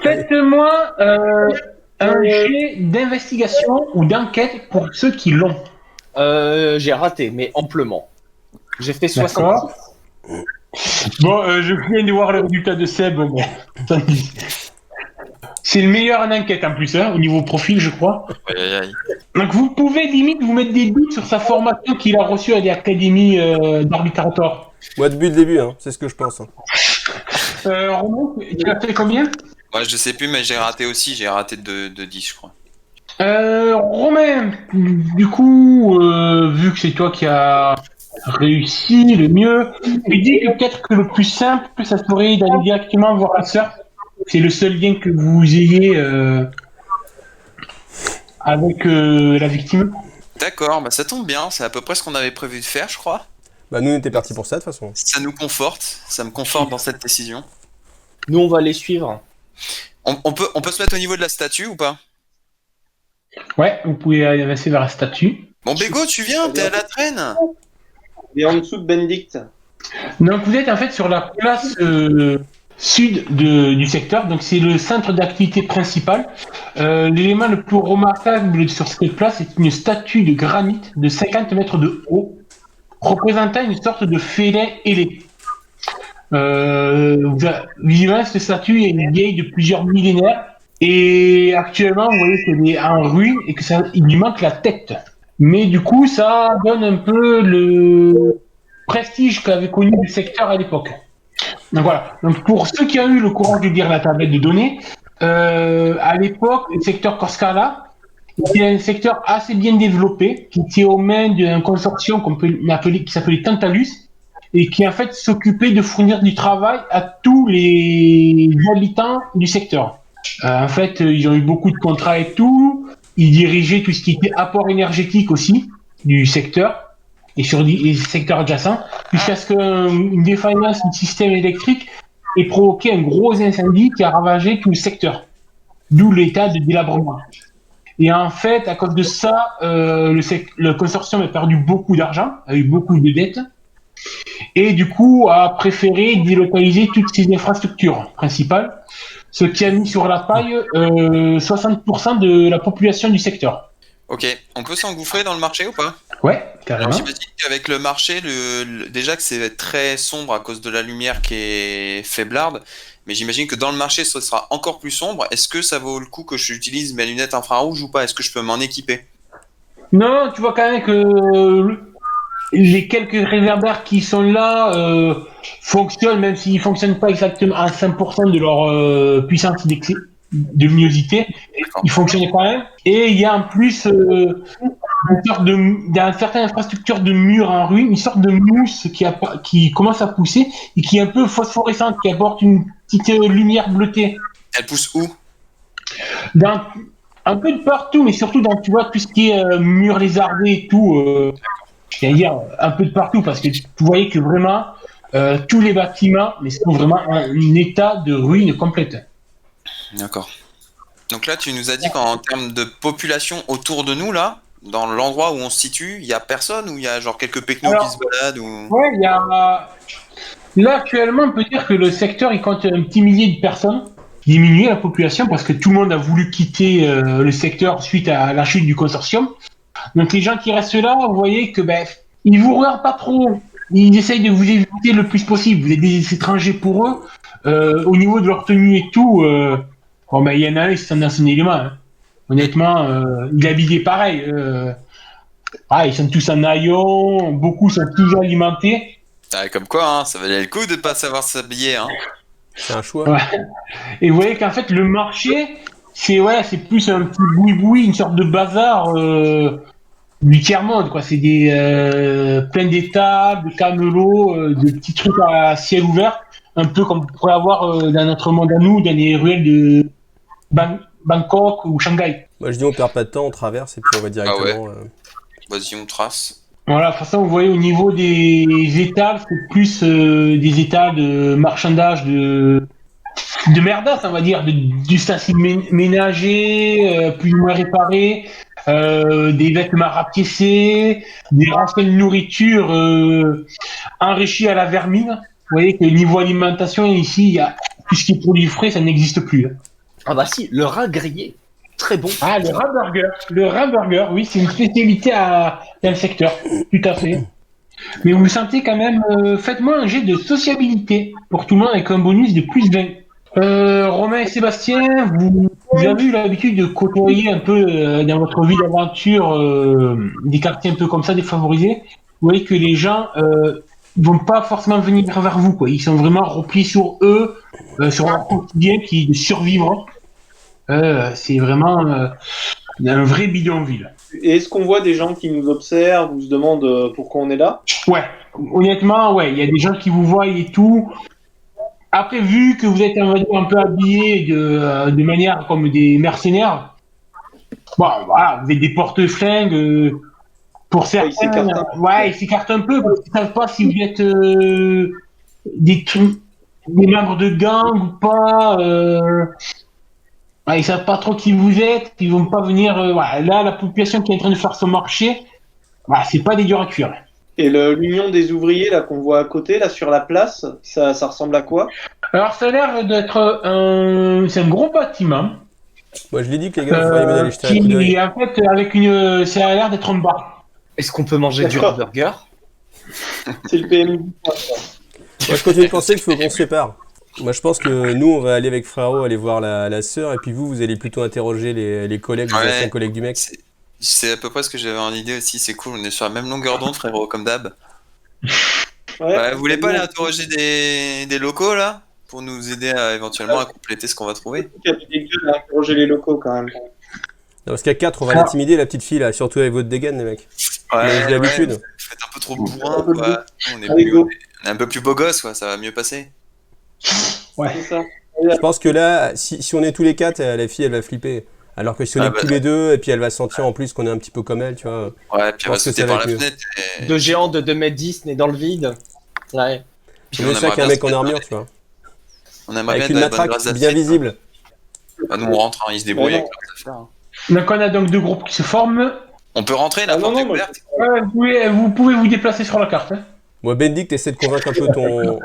Faites-moi un jet d'investigation ou d'enquête pour ceux qui l'ont. J'ai raté, mais amplement. J'ai fait 60. D'accord. Bon, je viens de voir le résultat de Seb. Bon. C'est le meilleur en enquête en plus, hein, au niveau profil, je crois. Aïe, aïe, aïe. Donc vous pouvez limite vous mettre des doutes sur sa formation qu'il a reçue à l'Académie d'Arbitrator. Moi depuis le début, hein, c'est ce que je pense. Hein. Romain, tu as fait combien? Ouais, je sais plus, mais j'ai raté aussi. J'ai raté de 10, je crois. Romain, du coup, vu que c'est toi qui as réussi le mieux, je dis que peut-être que le plus simple, ça serait d'aller directement voir la sœur. C'est le seul lien que vous ayez avec la victime. D'accord, bah ça tombe bien. C'est à peu près ce qu'on avait prévu de faire, je crois. Bah nous on était partis pour ça de toute façon. Ça nous conforte. Ça me conforte dans cette décision. Nous, on va les suivre. On peut se mettre au niveau de la statue ou pas? Ouais, vous pouvez avancer vers la statue. Bon, Bego, tu viens, t'es à la traîne. Et en dessous de Benedict. Donc vous êtes en fait sur la place sud du secteur. Donc c'est le centre d'activité principal. L'élément le plus remarquable sur cette place, c'est une statue de granit de 50 mètres de haut, représentant une sorte de félin ailé. Vivant, cette statue est vieille de plusieurs millénaires et actuellement, vous voyez qu'elle est en ruine et il lui manque la tête. Mais du coup, ça donne un peu le prestige qu'avait connu le secteur à l'époque. Donc voilà. Donc pour ceux qui ont eu le courage de lire la tablette de données, à l'époque, le secteur Corscala était un secteur assez bien développé, qui était aux mains d'un consortium qui s'appelait Tantalus, et qui en fait s'occupait de fournir du travail à tous les habitants du secteur. En fait, ils ont eu beaucoup de contrats et tout. Ils dirigeaient tout ce qui était apport énergétique aussi du secteur et sur les secteurs adjacents, jusqu'à ce qu'une défaillance du système électrique ait provoqué un gros incendie qui a ravagé tout le secteur. D'où l'état de délabrement. Et en fait, à cause de ça, le consortium a perdu beaucoup d'argent, a eu beaucoup de dettes, et du coup a préféré délocaliser toutes ses infrastructures principales, ce qui a mis sur la paille 60% de la population du secteur. Ok, on peut s'engouffrer dans le marché ou pas? Ouais, carrément. J'imagine qu'avec le marché, déjà que c'est très sombre à cause de la lumière qui est faiblarde, mais j'imagine que dans le marché, ce sera encore plus sombre. Est-ce que ça vaut le coup que j'utilise mes lunettes infrarouges ou pas? Est-ce que je peux m'en équiper? Non, tu vois quand même que les quelques réverbères qui sont là fonctionnent, même s'ils ne fonctionnent pas exactement à 5% de leur puissance de luminosité. D'accord. Ils fonctionnent quand même. Et il y a en plus dans certaines infrastructures de murs en ruine, une sorte de mousse qui commence à pousser et qui est un peu phosphorescente, qui apporte une petite lumière bleutée. Elle pousse où? Un peu de partout, mais surtout dans, tu vois, tout ce qui est murs lézardés et tout. C'est-à-dire un peu de partout, parce que vous voyez que vraiment, tous les bâtiments mais sont vraiment en état de ruine complète. D'accord. Donc là, tu nous as dit qu'en termes de population autour de nous, là, dans l'endroit où on se situe, il n'y a personne ou il y a genre quelques pecnos qui se baladent ou... Ouais, il y a... Là, actuellement, on peut dire que le secteur, il compte un petit millier de personnes. Diminuer la population parce que tout le monde a voulu quitter le secteur suite à la chute du consortium. Donc les gens qui restent là, vous voyez que ils vous regardent pas trop. Ils essayent de vous éviter le plus possible. Vous êtes des étrangers pour eux. Au niveau de leur tenue et tout, il y en a un, ils sont dans son élément. Hein. Honnêtement, il est habillé pareil. Ils sont tous en haillons, beaucoup sont tous alimentés. Ah, comme quoi, hein, ça valait le coup de pas savoir s'habiller. Hein. C'est un choix. Ouais. Et vous voyez qu'en fait, le marché, c'est plus un petit boui-boui, une sorte de bazar du tiers-monde, quoi. C'est plein d'étables, de camelots, de petits trucs à ciel ouvert, un peu comme on pourrait avoir dans notre monde à nous, dans les ruelles de Bangkok ou Shanghai. Moi je dis on perd pas de temps, on traverse et puis on va directement... Vas-y, on trace. Voilà, de toute façon, vous voyez, au niveau des étals, c'est plus des étals de marchandage de merdasse, on va dire, d'ustensiles ménagers, plus ou moins réparés, des vêtements rapiécés, des anciennes nourritures enrichies à la vermine. Vous voyez que niveau alimentation, ici, il y a tout ce qui est produit frais, ça n'existe plus. Hein. Ah bah si, le rat grillé. Très bon. Ah, le rat-burger. Le rat-burger, oui, c'est une spécialité dans le secteur. Tout à fait. Mais vous sentez quand même... faites-moi un jet de sociabilité pour tout le monde avec un bonus de plus 20. Romain et Sébastien, vous avez eu l'habitude de côtoyer un peu dans votre vie d'aventure des quartiers un peu comme ça, défavorisés. Vous voyez que les gens vont pas forcément venir vers vous, quoi. Ils sont vraiment repliés sur eux, sur leur quotidien qui est de survivre. C'est vraiment un vrai bidonville. Et est-ce qu'on voit des gens qui nous observent ou se demandent pourquoi on est là? Ouais, honnêtement, ouais, il y a des gens qui vous voient et tout. Après, vu que vous êtes un peu habillés de manière comme des mercenaires, voilà, vous êtes des porte-flingues. Pour certains, ils s'écartent un peu parce qu'ils ne savent pas si vous êtes des membres de gang ou pas. Ils savent pas trop qui vous êtes, ils vont pas venir. Là, la population qui est en train de faire son marché, c'est pas des durs à cuire. Et l'union des ouvriers là qu'on voit à côté, là sur la place, ça ressemble à quoi? Alors, ça a l'air d'être c'est un gros bâtiment. Moi, je l'ai dit que les gars, il faudrait mieux aller jeter un coup d'œil. Qui, en fait, avec ça a l'air d'être un bar. Est-ce qu'on peut manger du D'accord. hamburger? C'est le PMU. Moi, je continue de penser qu'il faut qu'on se sépare. Moi, je pense que nous, on va aller avec Frérot, aller voir la sœur, et puis vous allez plutôt interroger les collègues, les Ouais. anciens collègues du mec. C'est à peu près ce que j'avais en idée aussi, c'est cool, on est sur la même longueur d'onde, frérot, comme d'ab. Vous voulez pas aller interroger des locaux là? Pour nous aider éventuellement à compléter ce qu'on va trouver? Il y a des gueules à interroger les locaux quand même. Non, parce qu'à 4, on va l'intimider, la petite fille, là, surtout avec votre dégaine, les mecs. Mais j'ai l'habitude. Vous faites un peu trop bourrin, Un peu quoi. On est, Allez, on go. est un peu plus beau gosse, quoi, ça va mieux passer. Ouais. C'est ça. Je pense que là, si on est tous les 4, la fille, elle va flipper. Alors que si on est tous les 2, et puis elle va sentir en plus qu'on est un petit peu comme elle, tu vois. Ouais, puis elle va pense que sauter ça va par la être mieux. fenêtre. Et... Deux géants de 2m10 nés dans le vide. Ouais. puis C'est ça qu'un mec en armure, tu vois. On aimerait Avec bien une de la bonne matraque grâce bien d'Afrique, visible. hein. Bah, nous on rentre, hein, ils se débrouillent Ouais, avec leurs affaires. hein. Donc, on a donc 2 groupes qui se forment. On peut rentrer, la Ah, porte non, est moi, ouverte. Vous pouvez vous déplacer sur la carte. Hein. Moi, Benedict, essaie de convaincre un peu ton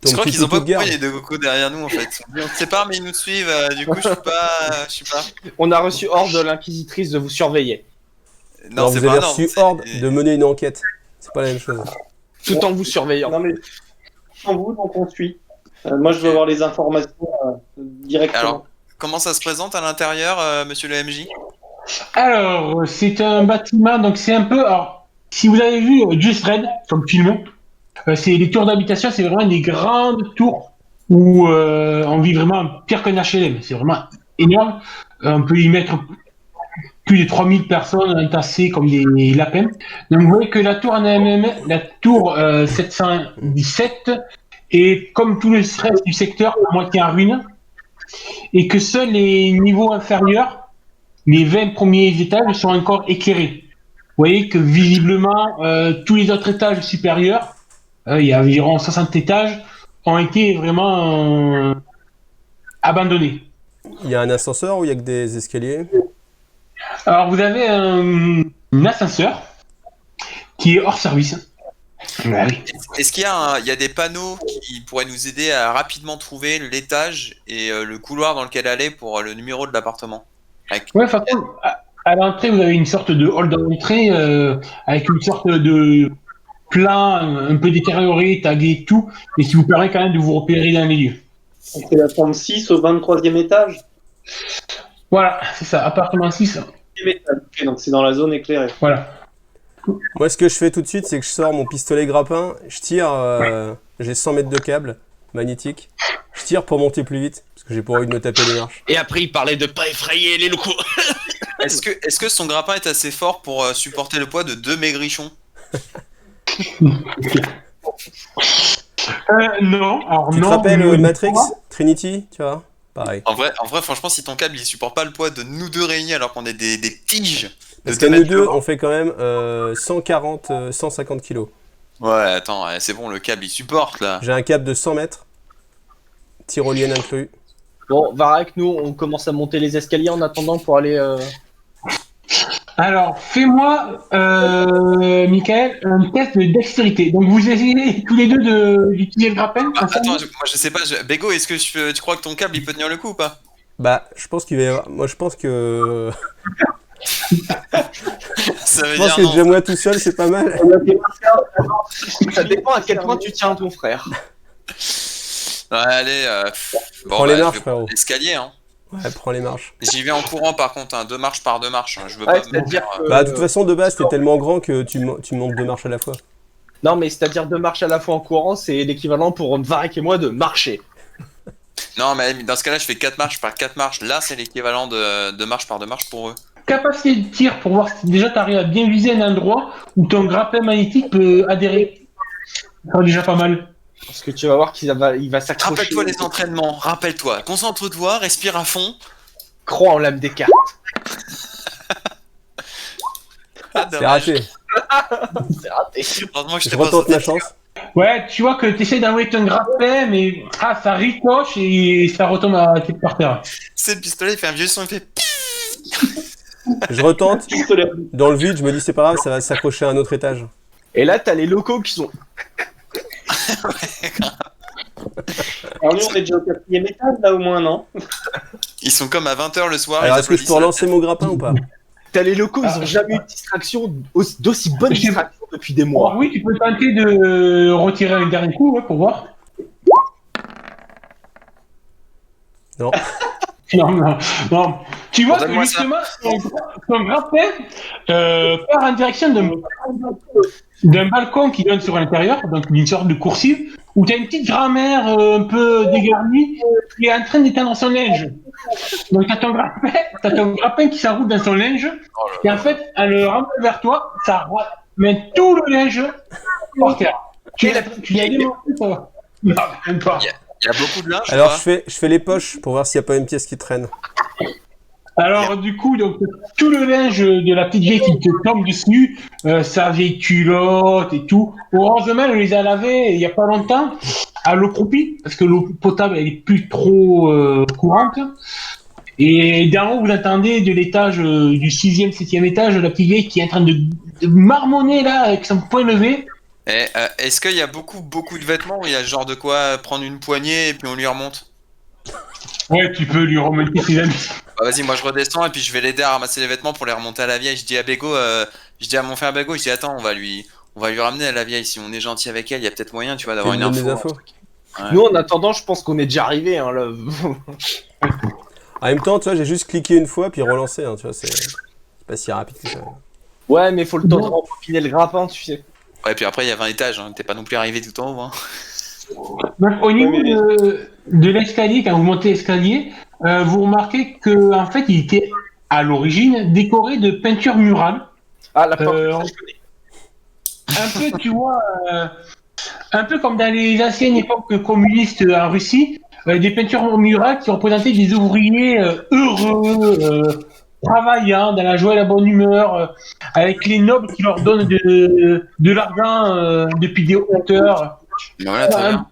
Je crois petit qu'ils ont pas toutou de garde. compris les deux cocos derrière nous en fait. On se sépare mais ils nous suivent, du coup je suis pas... On a reçu ordre de l'inquisitrice de vous surveiller. Non, Alors, c'est vous pas avez un ordre, reçu c'est- ordre de mener une enquête. C'est pas la même chose. Tout en vous surveillant. Non mais sans vous, donc on suit. Moi, je veux avoir les informations directement. Alors, comment ça se présente à l'intérieur, monsieur le MJ? Alors, c'est un bâtiment, donc c'est un peu. Alors, si vous avez vu Just Red, comme film, c'est les tours d'habitation, c'est vraiment des grandes tours où on vit vraiment pire qu'un HLM. C'est vraiment énorme. On peut y mettre plus de 3000 personnes entassées comme des lapins. Donc, vous voyez que la tour en elle-même, la tour 717, est comme tout le reste du secteur, à moitié en ruine. Et que seuls les niveaux inférieurs, les 20 premiers étages, sont encore éclairés. Vous voyez que visiblement, tous les autres étages supérieurs, il y a environ 60 étages, ont été vraiment abandonnés. Il y a un ascenseur ou il y a que des escaliers? Alors, vous avez un ascenseur qui est hors service. Ah oui. Est-ce qu'il y a, il y a des panneaux qui pourraient nous aider à rapidement trouver l'étage et le couloir dans lequel aller pour le numéro de l'appartement? Ouais, de toute façon, à l'entrée, vous avez une sorte de hall d'entrée avec une sorte de plan un peu détérioré, tagué et tout, et qui vous permet quand même de vous repérer dans les lieux. On fait la 36 au 23e étage. Voilà, c'est ça, appartement 6. Ok, donc c'est dans la zone éclairée. Voilà. Moi, ce que je fais tout de suite, c'est que je sors mon pistolet grappin, je tire, j'ai 100 mètres de câble magnétique, je tire pour monter plus vite, parce que j'ai pas envie de me taper les marches. Et après, il parlait de pas effrayer les locaux. Est-ce que son grappin est assez fort pour supporter le poids de 2 maigrichons? Non, alors Tu te non. rappelles mais- Matrix, Trinity, tu vois? Pareil. En vrai, franchement, si ton câble il supporte pas le poids de nous deux réunis alors qu'on est des tiges de Parce 2 qu'à nous mètres de deux, long. on fait quand même 140, 150 kilos. Ouais, attends, c'est bon, le câble il supporte là. J'ai un câble de 100 mètres, tyrolienne inclus. Bon, Varek, nous, on commence à monter les escaliers en attendant pour aller... Alors, fais-moi, Michael, un test de dextérité. Donc, vous essayez tous les deux d'utiliser le grappin. Ah, ensemble. attends, moi je sais pas, Bego, est-ce que tu crois que ton câble il peut tenir le coup ou pas? Bah, je pense qu'il va y avoir... Moi, je pense que... Ça veut Je pense dire que non. déjà moi tout seul, c'est pas mal. Ça dépend à quel point tu tiens à ton frère. Ouais, allez, Prends les je marches, vais frérot. prendre l'escalier, hein. Ouais, prends les marches. J'y vais en courant par contre, hein, 2 marches par 2 marches. Hein. Je veux Ouais, pas me c'est-à-dire faire, que... Bah, de toute façon, de base, t'es tellement grand que tu montes 2 marches à la fois. Non, mais c'est-à-dire 2 marches à la fois en courant, c'est l'équivalent pour Varek et moi de marcher. Non, mais dans ce cas-là, je fais 4 marches par 4 marches. Là, c'est l'équivalent de 2 marches par 2 marches pour eux. Capacité de tir pour voir si déjà tu arrives à bien viser un endroit où ton grappin magnétique peut adhérer. C'est déjà pas mal. Parce que tu vas voir qu'il va s'accrocher. Rappelle-toi les entraînements, rappelle-toi. Concentre-toi, respire à fond. Crois en l'âme des cartes. Ah, C'est dommage. raté. C'est raté. Heureusement que je Je t'ai pas retente sauté. ma chance. Ouais, tu vois que tu essaies d'envoyer ton grappin, mais ça ricoche et ça retombe par terre. C'est le pistolet, il fait un vieux son, il fait. Je retente. Pistolet. Dans le vide, je me dis c'est pas grave, ça va s'accrocher à un autre étage. Et là, t'as les locaux qui sont... Alors nous, on est déjà au 4e étage, là, au moins, non? Ils sont comme à 20h le soir. Alors, ils est-ce que je peux applaudissent. relancer mon grappin ou pas? T'as les locaux, ils ont jamais eu de distraction, d'aussi bonne distraction depuis des mois. Alors oui, tu peux tenter de retirer un dernier coup pour voir. Non. Non. Tu vois que Donne-moi ça. justement, son grappin part en direction d'un balcon qui donne sur l'intérieur, donc d'une sorte de coursive, où tu as une petite grand-mère un peu dégarnie qui est en train d'étendre son linge. Donc tu as ton grappin qui s'enroule dans son linge, et en fait, en le ramenant vers toi, ça met tout le linge par terre. Tu l'as alimenté, ça va? Non, même pas. Il y a beaucoup de linge. Alors, ou pas je fais les poches pour voir s'il n'y a pas une pièce qui traîne. Alors du coup, donc, tout le linge de la petite vieille qui te tombe dessus, sa vieille culotte et tout, heureusement elle les a lavés il n'y a pas longtemps à l'eau croupie, parce que l'eau potable elle est plus trop courante. Et d'en haut vous entendez de l'étage du 6e, 7e étage, la petite vieille qui est en train de marmonner là avec son poing levé. Est-ce qu'il y a beaucoup de vêtements où il y a genre de quoi prendre une poignée et puis on lui remonte? Ouais, tu peux lui remonter ses amis. Bah, vas-y, moi je redescends et puis je vais l'aider à ramasser les vêtements pour les remonter à la vieille. Je dis à Bego, je dis à mon frère Bego, je dis attends, on va lui ramener à la vieille. Si on est gentil avec elle, il y a peut-être moyen, tu vois, d'avoir Tu une me donnes info. des infos. Ouais. Nous, en attendant, je pense qu'on est déjà arrivé. Hein, là. En même temps, tu vois, j'ai juste cliqué une fois puis relancé. Hein, tu vois, c'est pas si rapide que ça. Ouais, mais faut le temps de remplir le grappin, tu sais. Ouais, puis après il y a 20 étages, hein. T'es pas non plus arrivé tout en haut. Hein. Donc, au niveau de l'escalier, quand vous montez l'escalier, vous remarquez que en fait, il était à l'origine décoré de peintures murales. Ah, la porte, ça, je connais. Un peu, tu vois, un peu comme dans les anciennes époques communistes en Russie, des peintures murales qui représentaient des ouvriers heureux, travaillant, dans la joie et la bonne humeur, avec les nobles qui leur donnent de l'argent depuis des hauteurs. Voilà, très bien.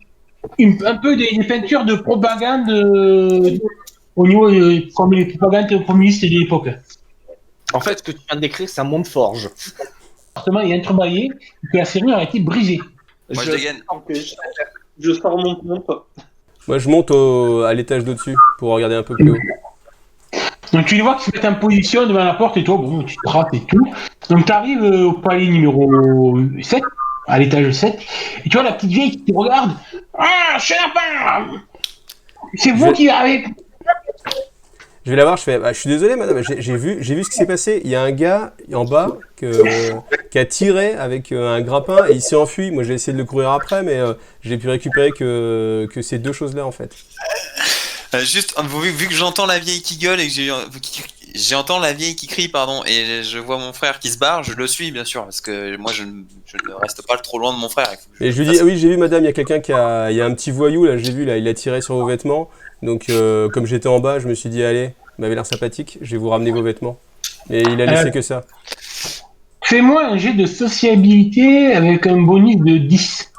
Un peu des peintures de propagande au niveau comme les propagandes communistes de l'époque. En fait, ce que tu viens de décrire, c'est un monde forge. Forcément, il est entrebâillé et que la serrure a été brisée. Moi je dégaine. Ok, je sors mon pompe. Moi, je monte à l'étage d'au-dessus pour regarder un peu plus haut. Donc tu les vois qui se mettent en position devant la porte et toi, bon, tu te rates et tout. Donc tu arrives au palier numéro 7, à l'étage 7, et tu vois la petite vieille qui te regarde. Ah, chenapan! C'est vous qui avez... Je vais la voir, je fais, bah, je suis désolé madame, j'ai vu ce qui s'est passé. Il y a un gars en bas qui a tiré avec un grappin et il s'est enfui. Moi j'ai essayé de le courir après, mais j'ai pu récupérer que ces deux choses-là en fait. Juste, vu que j'entends la vieille qui gueule et que j'entends la vieille qui crie, pardon, et je vois mon frère qui se barre, je le suis bien sûr, parce que moi je ne reste pas trop loin de mon frère. Il faut que Et je lui dis, ah oui j'ai vu madame, il y a quelqu'un il y a un petit voyou là, j'ai vu là, il a tiré sur vos vêtements. Donc comme j'étais en bas, je me suis dit, allez, il m'avait l'air sympathique, je vais vous ramener vos vêtements. Et il a laissé que ça. Fais-moi un jet de sociabilité avec un bonus de 10.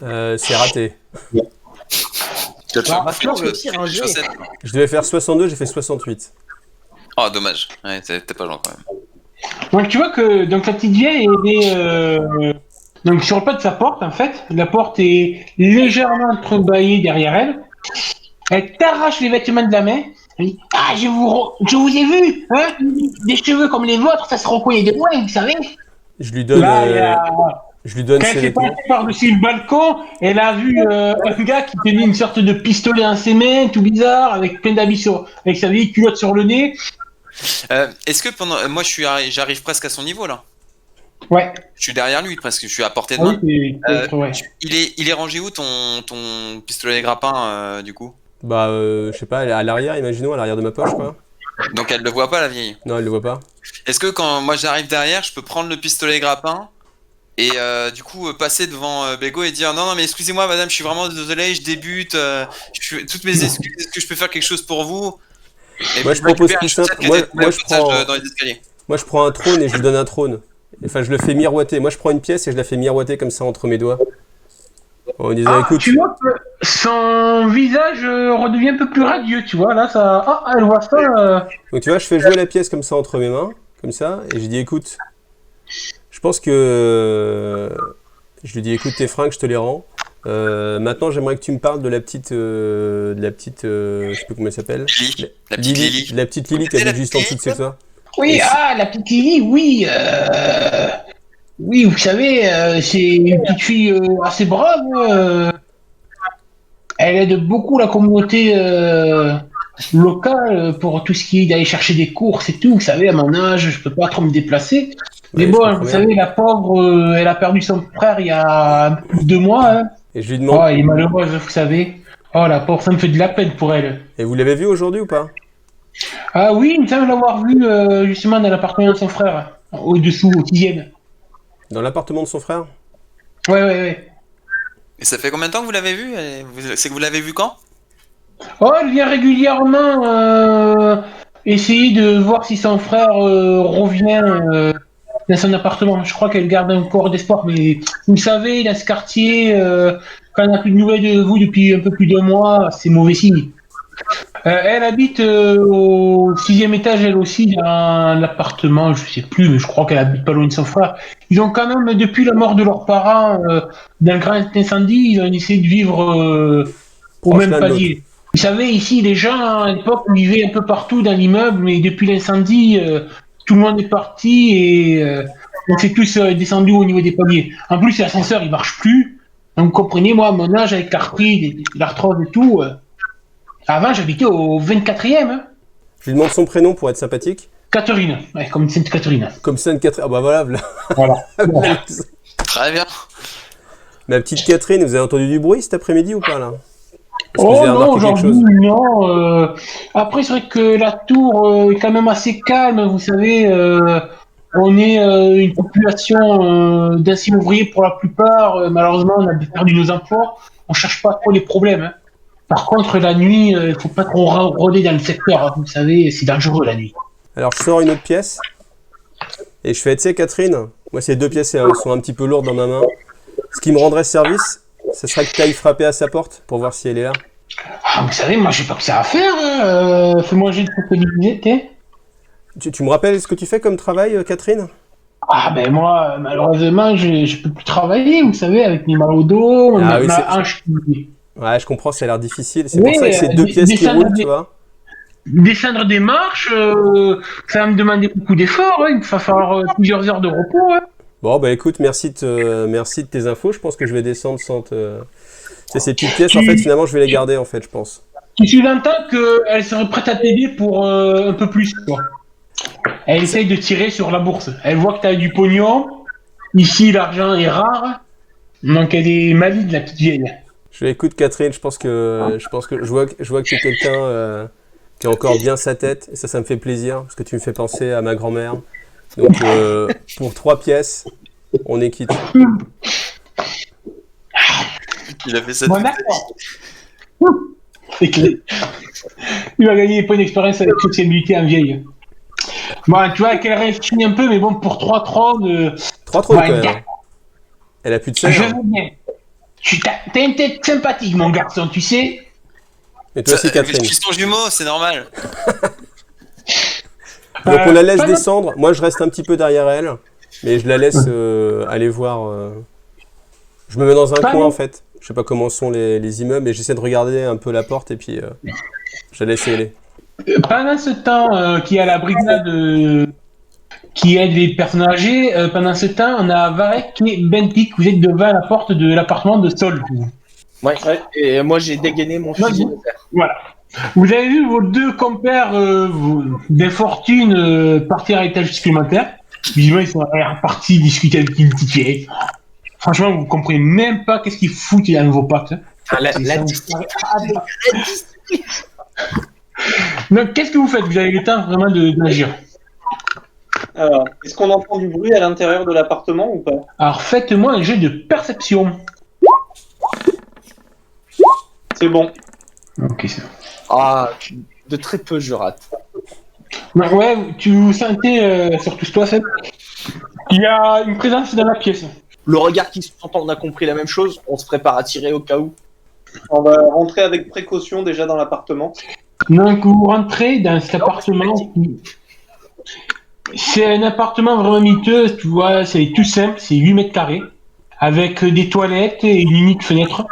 C'est raté. Je devais faire 62, j'ai fait 68. Oh, dommage. Ouais, t'es pas loin quand même. Donc tu vois que donc, la petite vieille est donc sur le pas de sa porte en fait. La porte est légèrement entrebâillée derrière elle. Elle t'arrache les vêtements de la main. Elle dit, ah, je vous ai vu, hein, des cheveux comme les vôtres, ça se reconnaît de loin, vous savez. Je lui donne. Là, je lui donne quand ses elle s'est vêtements. passée par-dessus le balcon, elle a vu un gars qui tenait une sorte de pistolet dans ses mains, tout bizarre, avec plein d'habits avec sa vieille culotte sur le nez. Est-ce que moi j'arrive presque à son niveau là? Ouais. Je suis derrière lui presque, je suis à portée de main. Ouais. Il est rangé où ton pistolet grappin du coup? Bah, je sais pas, à l'arrière, imaginons, à l'arrière de ma poche, quoi. Donc elle le voit pas la vieille? Non, elle le voit pas. Est-ce que quand moi j'arrive derrière, je peux prendre le pistolet grappin et du coup passer devant Bego et dire non mais excusez-moi madame, je suis vraiment désolé, je débute, toutes mes excuses, est-ce que je peux faire quelque chose pour vous? Et moi je propose plus simple, moi je prends dans les escaliers. Moi je prends un trône et je lui donne un trône. Enfin je le fais miroiter, moi je prends une pièce et je la fais miroiter comme ça entre mes doigts. En disant écoute. Tu vois que son visage redevient un peu plus radieux, tu vois, là ça... Ah, elle voit ça... Donc tu vois, je fais jouer la pièce comme ça entre mes mains, comme ça, et je dis écoute, je pense que Je lui dis écoute tes fringues, je te les rends. Maintenant, j'aimerais que tu me parles de la petite, je sais plus comment elle s'appelle. Lily. La petite Lily. La petite Lily qui C'était habite la juste en dessous de petite chez toi. Oui, la petite Lily, oui. Oui, vous savez, c'est une petite fille assez brave. Elle aide beaucoup la communauté locale pour tout ce qui est d'aller chercher des courses et tout. Vous savez, à mon âge, je peux pas trop me déplacer. Mais Ouais, je bon, comprends vous bien. savez, la pauvre, elle a perdu son frère il y a plus de 2 mois. Hein. Et je lui demande. Oh, elle est malheureuse, vous savez. Oh, la pauvre, ça me fait de la peine pour elle. Et vous l'avez vu aujourd'hui ou pas? Ah oui, il me semble l'avoir vu justement dans l'appartement de son frère, au-dessous, au 6e. Dans l'appartement de son frère? Ouais. Et ça fait combien de temps que vous l'avez vu? C'est que vous l'avez vu quand? Oh, elle vient régulièrement essayer de voir si son frère revient dans son appartement. Je crois qu'elle garde encore d'espoir, mais vous savez, dans ce quartier, quand on n'a plus de nouvelles de vous depuis un peu plus d'1 mois, c'est mauvais signe. Elle habite au 6e étage, elle aussi, dans l'appartement, je sais plus, mais je crois qu'elle habite pas loin de son frère. Ils ont quand même, depuis la mort de leurs parents, dans le grand incendie, ils ont essayé de vivre au Proche même l'un de l'autre. palier. Vous savez, ici, les gens, à l'époque, vivaient un peu partout dans l'immeuble, mais depuis l'incendie, tout le monde est parti et on s'est tous descendus au niveau des paliers. En plus, l'ascenseur, il marche plus. Donc, vous comprenez, moi, à mon âge, avec l'arthrite, l'arthrose et tout, avant, j'habitais au 24e. Hein. Je lui demande son prénom pour être sympathique. Catherine, ouais, comme Sainte Catherine. Comme Sainte-Catherine. Ah bah voilà. Voilà. Très bien. Ma petite Catherine, vous avez entendu du bruit cet après-midi ou pas là? Est-ce que Oh vous avez non, remarqué quelque aujourd'hui, chose? non. Après, c'est vrai que la tour est quand même assez calme. Vous savez, on est une population d'anciens ouvriers pour la plupart. Malheureusement, on a perdu nos emplois. On cherche pas trop les problèmes. Hein. Par contre, la nuit, il faut pas trop rôder dans le secteur. Hein. Vous savez, c'est dangereux la nuit. Alors je sors une autre pièce et je fais, tu sais Catherine, moi ces 2 pièces elles sont un petit peu lourdes dans ma main. Ce qui me rendrait service, ce serait que tu ailles frapper à sa porte pour voir si elle est là. Ah, vous savez, moi, j'ai pas que ça à faire. Hein. Fais-moi j'ai de culpabilité. Tu me rappelles ce que tu fais comme travail, Catherine? Ah ben moi, malheureusement, je peux plus travailler, vous savez, avec mes mal au dos, Ah oui, ma hanche qui... Ouais, je comprends, ça a l'air difficile. C'est Oui, pour ça que c'est 2 pièces qui roulent, tu vois. Descendre des marches, ça va me demander beaucoup d'efforts, hein. Il va falloir plusieurs heures de repos. Hein. Bon, bah écoute, merci de tes infos. Je pense que je vais descendre sans te... Tu sais, ces petites pièces, en fait, finalement, je vais les garder, en fait, je pense. Tu sous-entends qu'elle serait prête à t'aider pour un peu plus, quoi. Elle essaye de tirer sur la bourse. Elle voit que tu as du pognon. Ici, l'argent est rare. Donc, elle est maligne, la petite vieille. Écoute, Catherine, je vois que tu es quelqu'un qui a encore bien sa tête. Et ça me fait plaisir, parce que tu me fais penser à ma grand-mère. Donc, pour 3 pièces, on est quitte. Il a fait ça. Bon, d'accord. C'est clair. Il va gagner des points d'expérience avec sociabilité en vieille. Bon, tu vois qu'elle réfléchit un peu, mais bon, pour 3 trônes... 3 trônes, quand même. Hein. Elle a plus de Je serre. veux bien. T'as une tête sympathique, mon garçon, tu sais. Et toi aussi, Catherine. Je suis son jumeau, c'est normal. Donc on la laisse descendre. Moi, je reste un petit peu derrière elle. Mais je la laisse aller voir... Je me mets dans un coin, en fait. Je sais pas comment sont les immeubles, et j'essaie de regarder un peu la porte, et puis je la laisse y aller. Pendant ce temps qu'il y a la brigade qui aide les personnes âgées, pendant ce temps, on a Varek et Bentik. Vous êtes devant la porte de l'appartement de Sol. Ouais. Et moi, j'ai dégainé mon fusil de fer. Voilà. Vous avez vu vos 2 compères d'infortune partir à l'étage supplémentaire. Visiblement, ils sont partis discuter avec une petite vieille. Franchement, vous comprenez même pas qu'est-ce qu'ils foutent dans vos pactes. La Donc, qu'est-ce que vous faites? Vous avez le temps vraiment d'agir. Alors, est-ce qu'on entend du bruit à l'intérieur de l'appartement ou pas? Alors, faites-moi un jet de perception. C'est bon. Ok, c'est bon. Ah, de très peu, je rate. Donc, ouais, tu vous sentez, surtout toi, Seb, il y a une présence dans la pièce. Le regard qui s'entend, on a compris la même chose. On se prépare à tirer au cas où. On va rentrer avec précaution déjà dans l'appartement. Donc, vous rentrez dans cet appartement. C'est un appartement vraiment miteux, tu vois, c'est tout simple, c'est 8 mètres carrés. avec des toilettes et une unique fenêtre.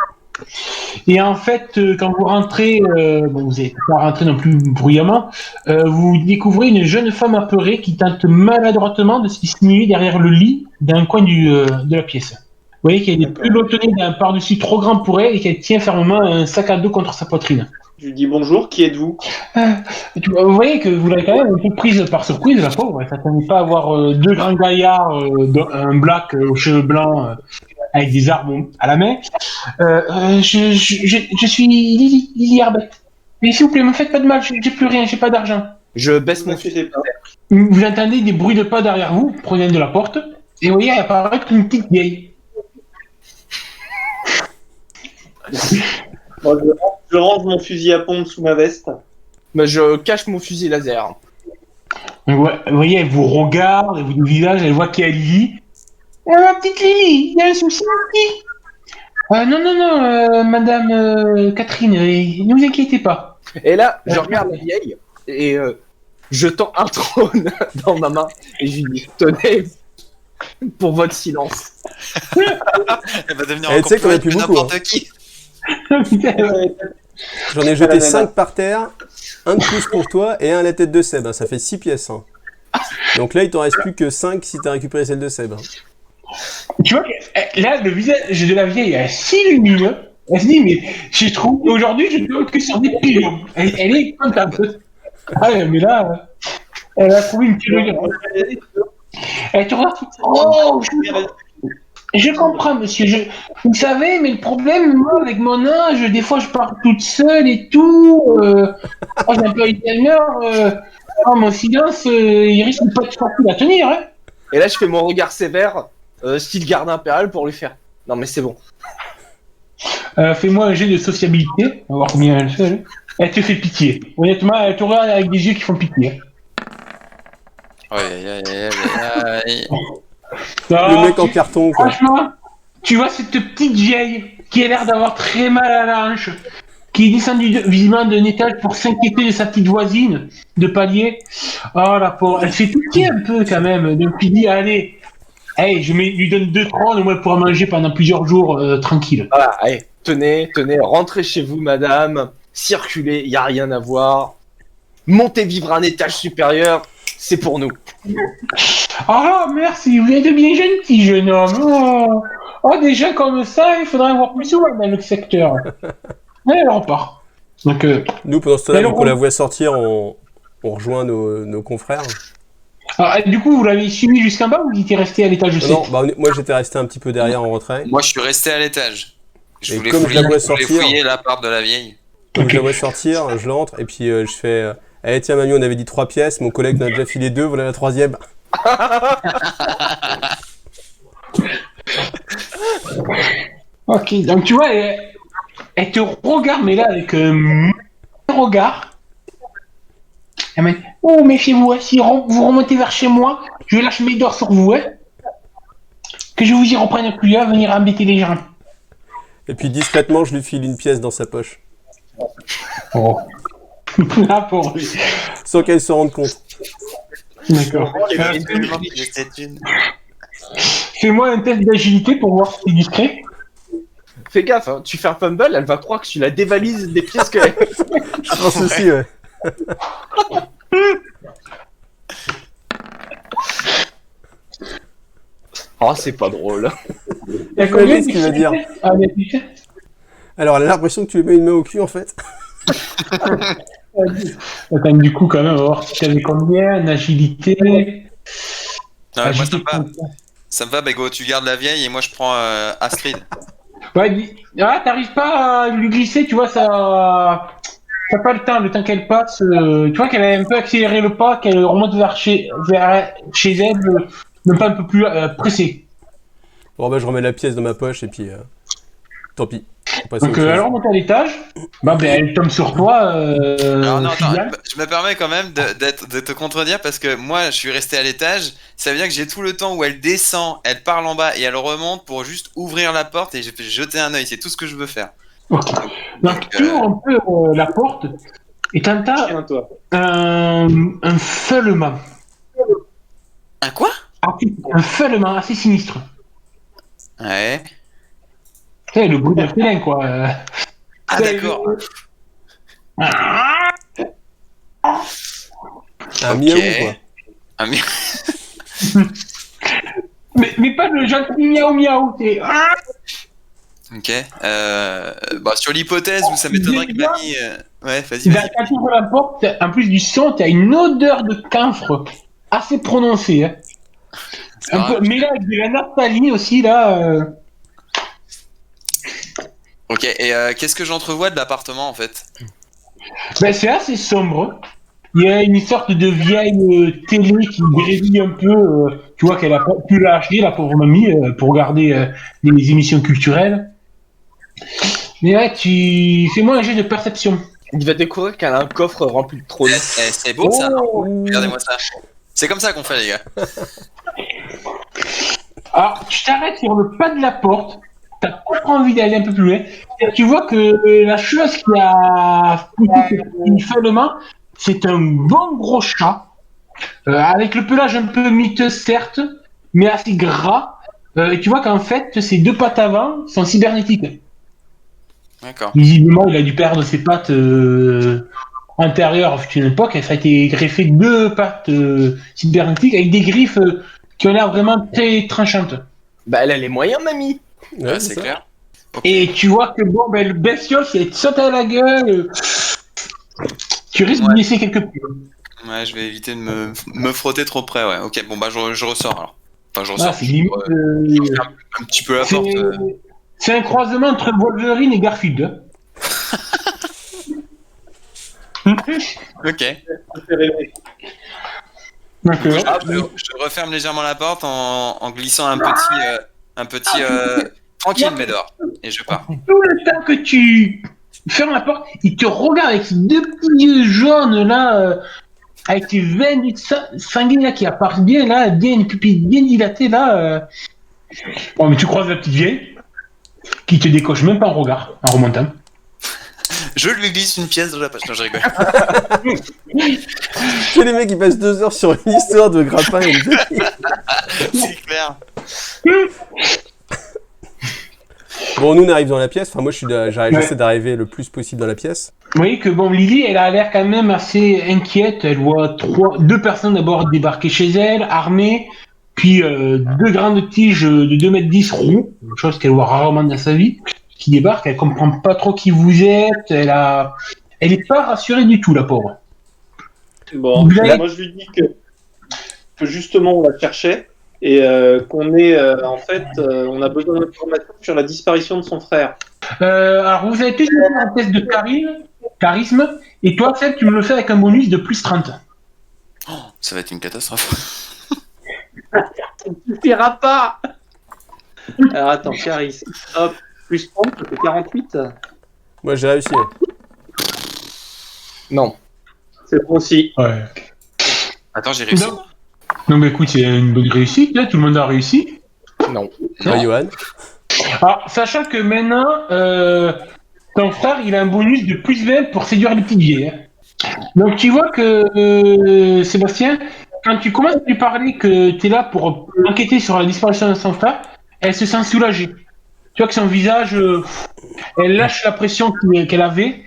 Et en fait, quand vous rentrez, bon, vous n'êtes pas rentré non plus bruyamment, vous découvrez une jeune femme apeurée qui tente maladroitement de se dissimuler derrière le lit d'un coin de la pièce. Vous voyez qu'elle est pelotonnée d'un par-dessus trop grand pour elle et qu'elle tient fermement un sac à dos contre sa poitrine. Je lui dis bonjour, qui êtes-vous? Vous voyez que vous l'avez quand même un peu prise par surprise, la pauvre. Elle ne s'attendait pas à voir deux grands gaillards, un black aux cheveux blancs avec des armes à la main. Je suis Lily Arbet. Mais s'il vous plaît, ne me faites pas de mal, j'ai plus rien, j'ai pas d'argent. Je baisse mon fusil. Vous entendez des bruits de pas derrière vous, provenant de la porte, et vous voyez apparaître une petite vieille. Bon, je range mon fusil à pompe sous ma veste. Je cache mon fusil laser. Vous voyez, elle vous regarde, elle vous dit le visage, elle voit qu'il y a Lily. Ma petite Lily, il y a un souci ici. Non, madame Catherine, ne vous inquiétez pas. Et là, je regarde la vieille et je tends un trône dans ma main et je lui dis tenez pour votre silence. Elle va devenir Et tu encore sais qu'on a plus plus beaucoup, n'importe qui. J'en ai jeté 5 par terre, un de plus pour toi et un à la tête de Seb. Hein. Ça fait 6 pièces. Hein. Donc là, il t'en reste plus que 5 si t'as récupéré celle de Seb. Hein. Tu vois que là, le visage de la vieille est si lumineux. Elle se dit, mais je trouve aujourd'hui, je tombe que sur des pigeons. Elle est contente. Ah, mais là, elle a trouvé une pigeon. Elle te regarde. Oh, je comprends, monsieur. Vous savez, mais le problème, moi, avec mon âge, des fois, je pars toute seule et tout. J'ai un peu Alzheimer. Mon silence, il risque de pas être facile à tenir. Hein. Et là, je fais mon regard sévère, style garde impérial, pour lui faire. Non, mais c'est bon. Fais-moi un jet de sociabilité. On va voir combien elle fait. Elle te fait pitié. Honnêtement, elle te regarde avec des yeux qui font pitié. Ouais. Le mec en carton, quoi. Franchement, tu vois cette petite vieille qui a l'air d'avoir très mal à la hanche, qui est descendue visiblement d'un étage pour s'inquiéter de sa petite voisine de palier. Oh la pauvre, elle fait pitié un peu quand même. Donc il dit allez, hey, lui donne 2 trônes, au moins pour manger pendant plusieurs jours tranquille. Voilà, allez, tenez, rentrez chez vous, madame. Circulez, il n'y a rien à voir. Montez vivre à un étage supérieur, c'est pour nous. Ah, merci, vous êtes bien gentil, jeune homme. Oh, des gens comme ça, il faudrait en voir plus souvent dans le secteur. Et elle repart. Donc, nous, pendant ce temps-là, qu'on la voit sortir, on rejoint nos confrères. Alors, du coup, vous l'avez suivi jusqu'en bas ou vous étiez resté à l'étage 7? Non, moi j'étais resté un petit peu derrière en retrait. Moi, je suis resté à l'étage. Je voulais fouiller l'appart de la vieille. Comme je la vois sortir, je l'entre et puis je fais eh tiens Manu, on avait dit 3 pièces, mon collègue en a déjà filé 2, voilà la 3e. Ok, donc tu vois, elle te regarde, mais là avec un regard. Elle m'a dit, oh méfiez-vous, hein, si vous remontez vers chez moi, je lâche mes dors sur vous, hein, que je vous y reprenne plus à venir embêter les gens. Et puis discrètement, je lui file une pièce dans sa poche. Oh. Là pour lui. Sans qu'elle se rende compte. D'accord. Fais-moi un test d'agilité pour voir si c'est discret. Fais gaffe, hein, tu fais un fumble, elle va croire que tu la dévalises des pièces que. Je pense aussi, ouais. Oh, c'est pas drôle. Il y a combien ce qu'il va dire. Alors, elle a l'impression que tu lui mets une main au cul en fait. Attends, du coup, quand même, on va voir si tu avais combien en agilité. Moi, ça me va, Bego, tu gardes la vieille et moi je prends Astrid. Ouais, t'arrives pas à lui glisser, tu vois, ça. T'as pas le temps qu'elle passe. Tu vois qu'elle a un peu accéléré le pas, qu'elle remonte vers chez elle, même pas un peu plus pressée. Bon, bah, je remets la pièce dans ma poche et puis. Tant pis. Donc, elle remonte à l'étage. Elle tombe sur toi. Alors, non, attends, je me permets quand même de te contredire parce que moi, je suis resté à l'étage. Ça veut dire que j'ai tout le temps où elle descend, elle parle en bas et elle remonte pour juste ouvrir la porte et j'ai fait jeter un œil. C'est tout ce que je veux faire. Okay. Donc, tu ouvres un peu la porte et t'entends un feulement. Un quoi? Un feulement assez sinistre. Ouais. C'est le bruit d'un félin, quoi. Ah, d'accord. Un Ok. miaou, quoi. Ah, mais... Mais pas le gentil miaou miaou, c'est... Ok. Bah, sur l'hypothèse où ça m'étonnerait que mamie. Ouais, vas-y, vas-y. Quand tu ouvres la porte, en plus du son, t'as une odeur de camphre assez prononcée. Hein. C'est Un pas peu, grave. mais là, avec de la naphtaline aussi, là... Ok, et qu'est-ce que j'entrevois de l'appartement en fait? Ben, c'est assez sombre. Il y a une sorte de vieille télé qui grésille un peu. Tu vois qu'elle a pas pu lâcher, la pauvre mamie, pour regarder les émissions culturelles. Mais ouais, fais-moi un jet de perception. Il va découvrir qu'elle a un coffre rempli de trônes. Eh, c'est beau ça, non? Oh. Regardez-moi ça. C'est comme ça qu'on fait, les gars. Alors, tu t'arrêtes sur le pas de la porte. T'as pas envie d'aller un peu plus loin. Et tu vois que la chose qui a foutu follement, c'est un bon gros chat, avec le pelage un peu miteux certes, mais assez gras. Et tu vois qu'en fait, ses deux pattes avant sont cybernétiques. D'accord. Visiblement, il a dû perdre ses pattes antérieures à une époque, et ça a été greffé deux pattes cybernétiques avec des griffes qui ont l'air vraiment très tranchantes. Bah, elle a les moyens, mamie. Ouais, c'est ça. clair. Ok. Et tu vois que bon, ben, le bestiole, si elle te saute à la gueule, tu risques de Ouais. blesser quelque peu. Ouais, je vais éviter de me frotter trop près, ouais. Ok, bon bah je ressors alors. Enfin, je ressors. Ah, c'est limite. Je ferme un petit peu la C'est porte. c'est un croisement entre Wolverine et Garfield. Ok. Donc, Du coup, je referme légèrement la porte en glissant un petit tranquille Médor. Et je pars. tout le temps que tu fermes la porte, il te regarde avec ses deux petits yeux jaunes là, avec tes veines sanguines là qui apparaissent bien là, bien une pupille bien dilatée là. Bon, mais tu croises la petite vieille qui te décoche même pas un regard en remontant. Je lui glisse une pièce dans la poche. Non, je rigole. C'est les mecs qui passent 2 heures sur une histoire de grappin et de... C'est clair. Bon, nous, on arrive dans la pièce. Enfin, moi, j'essaie d'arriver le plus possible dans la pièce. Vous voyez que bon, Lily, elle a l'air quand même assez inquiète. Elle voit deux personnes d'abord débarquer chez elle, armées, puis deux grandes tiges de 2,10 m ronds, chose qu'elle voit rarement dans sa vie, qui débarquent. Elle comprend pas trop qui vous êtes. Elle est pas rassurée du tout, la pauvre. Bon, Là- moi je lui dis que justement on la cherchait et qu'on est en fait on a besoin d'informations sur la disparition de son frère. Alors, vous avez tous fait un test de charisme, et toi, Seb, tu me le fais avec un bonus de plus 30. Oh, ça va être une catastrophe. Ça ne suffira pas. Alors attends, charisme, hop, plus 30, ça fait 48. Moi, j'ai réussi. Non. C'est bon aussi. Ouais. Attends, j'ai réussi. Non, mais écoute, c'est une bonne réussite, là, tout le monde a réussi. Non. Ah, Johan. Alors, sachant que maintenant, ton frère, il a un bonus de plus 20 pour séduire les petites vieilles. Hein. Donc, tu vois que, Sébastien, quand tu commences à lui parler que tu es là pour enquêter sur la disparition de son frère, elle se sent soulagée. Tu vois que son visage, elle lâche la pression qu'elle avait,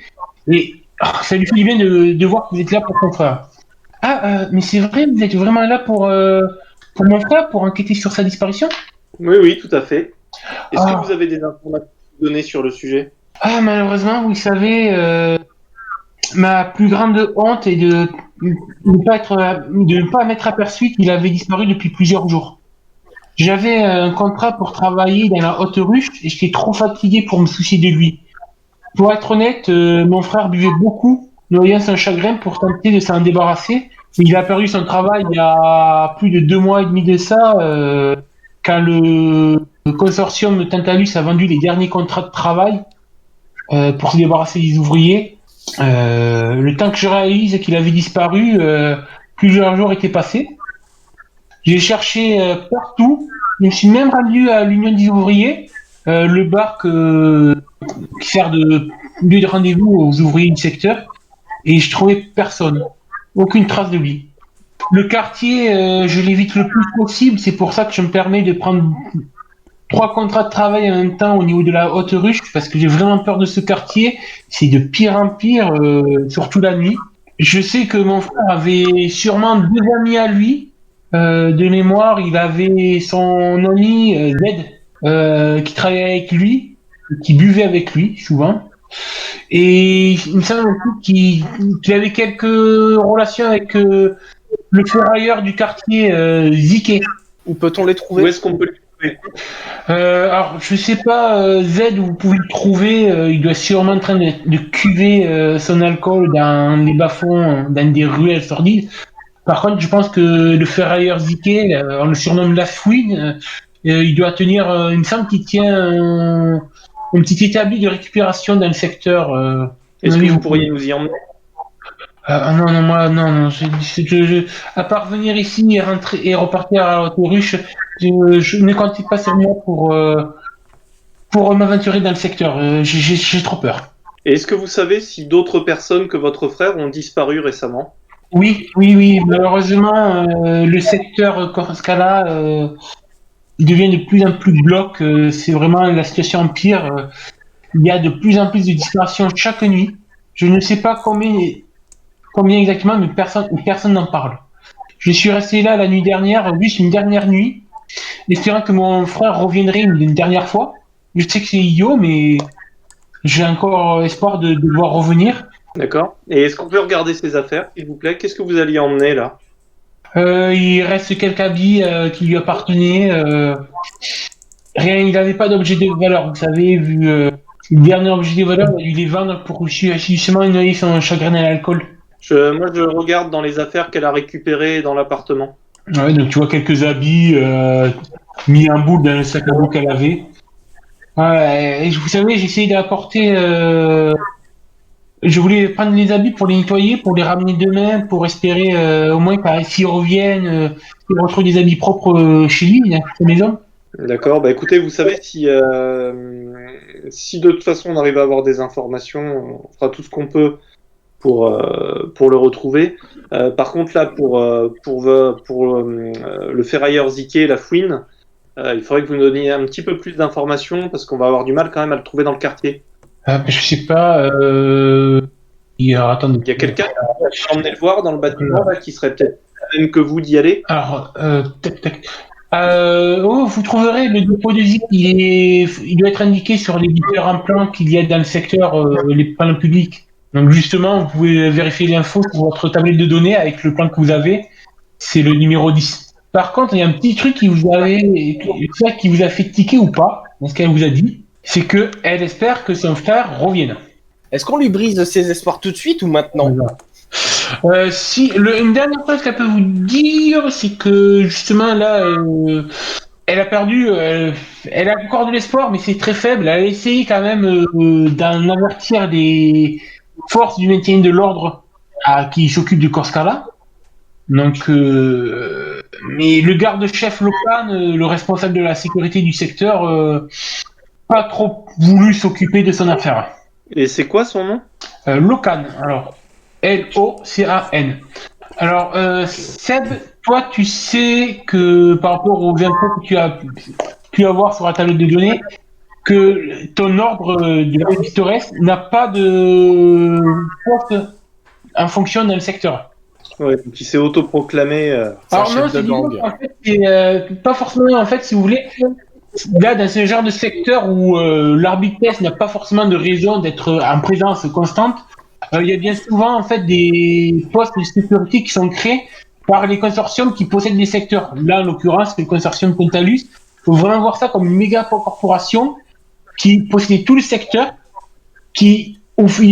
et ça lui fait du bien de voir que vous êtes là pour ton frère. Ah, mais c'est vrai, vous êtes vraiment là pour mon frère, pour enquêter sur sa disparition? Oui, oui, tout à fait. Est-ce Ah. que vous avez des informations données sur le sujet? Ah, malheureusement, vous savez, ma plus grande honte est de ne pas m'être aperçu qu'il avait disparu depuis plusieurs jours. J'avais un contrat pour travailler dans la haute ruche et j'étais trop fatigué pour me soucier de lui. Pour être honnête, mon frère buvait beaucoup, noyant son chagrin pour tenter de s'en débarrasser. Il a perdu son travail il y a plus de 2 mois et demi de ça, quand le consortium Tantalus a vendu les derniers contrats de travail pour se débarrasser des ouvriers. Le temps que je réalise qu'il avait disparu, plusieurs jours étaient passés. J'ai cherché partout. Je me suis même rendu à l'Union des ouvriers, le bar qui sert de lieu de rendez-vous aux ouvriers du secteur, et je trouvais personne, aucune trace de lui. Le quartier, je l'évite le plus possible, c'est pour ça que je me permets de prendre 3 contrats de travail en même temps au niveau de la Haute Ruche parce que j'ai vraiment peur de ce quartier. C'est de pire en pire, surtout la nuit. Je sais que mon frère avait sûrement 2 amis à lui. De mémoire, il avait son ami Z qui travaillait avec lui, qui buvait avec lui souvent. Et il me semble aussi qu'il avait quelques relations avec le ferrailleur du quartier, Ziké. Où peut-on les Où trouver? est-ce qu'on peut les trouver? Alors, je sais pas, Z, où vous pouvez le trouver, il doit sûrement en train de cuver son alcool dans les bas-fonds, dans des ruelles sordides. Par contre, je pense que le ferrailleur Ziké, on le surnomme La Fouine, il doit tenir, il me semble qu'il tient un petit établi de récupération dans le secteur. Est-ce que vous pourriez nous y emmener? Non, moi, non. À part venir ici et rentrer et repartir à l'autruche, je ne compte pas sur moi pour m'aventurer dans le secteur. J'ai trop peur. Et est-ce que vous savez si d'autres personnes que votre frère ont disparu récemment? Oui. Malheureusement, le secteur Coruscala il devient de plus en plus glauque. C'est vraiment la situation empire. Il y a de plus en plus de disparitions chaque nuit. Je ne sais pas combien exactement, mais personne n'en parle. Je suis resté là la nuit dernière, juste une dernière nuit, espérant que mon frère reviendrait une dernière fois. Je sais que c'est idiot, mais j'ai encore espoir de le voir revenir. D'accord. Et est-ce qu'on peut regarder ses affaires, s'il vous plaît? Qu'est-ce que vous alliez emmener là? Il reste quelques habits qui lui appartenaient. Rien, il n'avait pas d'objet de valeur, vous savez, vu le dernier objet de valeur, il a dû les vendre pour justement noyer son chagrin à l'alcool. Moi, je regarde dans les affaires qu'elle a récupérées dans l'appartement. Ouais, donc tu vois quelques habits mis en boule dans le sac à dos qu'elle avait. Ouais, et vous savez, j'ai essayé d'apporter. Je voulais prendre les habits pour les nettoyer, pour les ramener demain, pour espérer au moins s'ils reviennent, qu'ils retrouvent des habits propres chez lui, à la maison. D'accord. Bah écoutez, vous savez si de toute façon on arrive à avoir des informations, on fera tout ce qu'on peut pour le retrouver. Par contre là, pour le ferrailleur Ziké, La Fouine, il faudrait que vous nous donniez un petit peu plus d'informations parce qu'on va avoir du mal quand même à le trouver dans le quartier. Je sais pas. Attendez. Il y a quelqu'un qui va emmener le voir dans le bâtiment là, qui serait peut-être même que vous d'y aller. Alors, tac. Vous trouverez le dépôt de zip, il doit être indiqué sur les différents plans qu'il y a dans le secteur, les plans publics. Donc justement, vous pouvez vérifier l'info sur votre tablette de données avec le plan que vous avez. C'est le numéro 10. Par contre, il y a un petit truc qui vous a fait tiquer ou pas, dans ce qu'elle vous a dit, c'est que elle espère que son frère revienne. Est-ce qu'on lui brise ses espoirs tout de suite ou maintenant? Une dernière chose qu'elle peut vous dire, c'est que justement là, elle a perdu, elle a encore de l'espoir, mais c'est très faible. Elle a essayé quand même d'en avertir des forces du maintien de l'ordre qui s'occupent du Coruscala. Donc, mais le garde-chef local, le responsable de la sécurité du secteur, pas trop voulu s'occuper de son affaire. Et c'est quoi son nom? Locan, alors Locan. Alors, Seb, toi, tu sais que par rapport aux infos que tu as pu avoir sur la tablette de données, que ton ordre de la Victorès n'a pas de poste en fonction dans le secteur. Ouais, donc il s'est autoproclamé. Alors non, c'est en fait, c'est pas forcément, en fait, si vous voulez, là, dans ce genre de secteur où l'arbitresse n'a pas forcément de raison d'être en présence constante, il y a bien souvent en fait des postes de sécurité qui sont créés par les consortiums qui possèdent les secteurs. Là, en l'occurrence, c'est le consortium Pontalus. Il faut vraiment voir ça comme une méga corporation qui possédait tout le secteur, il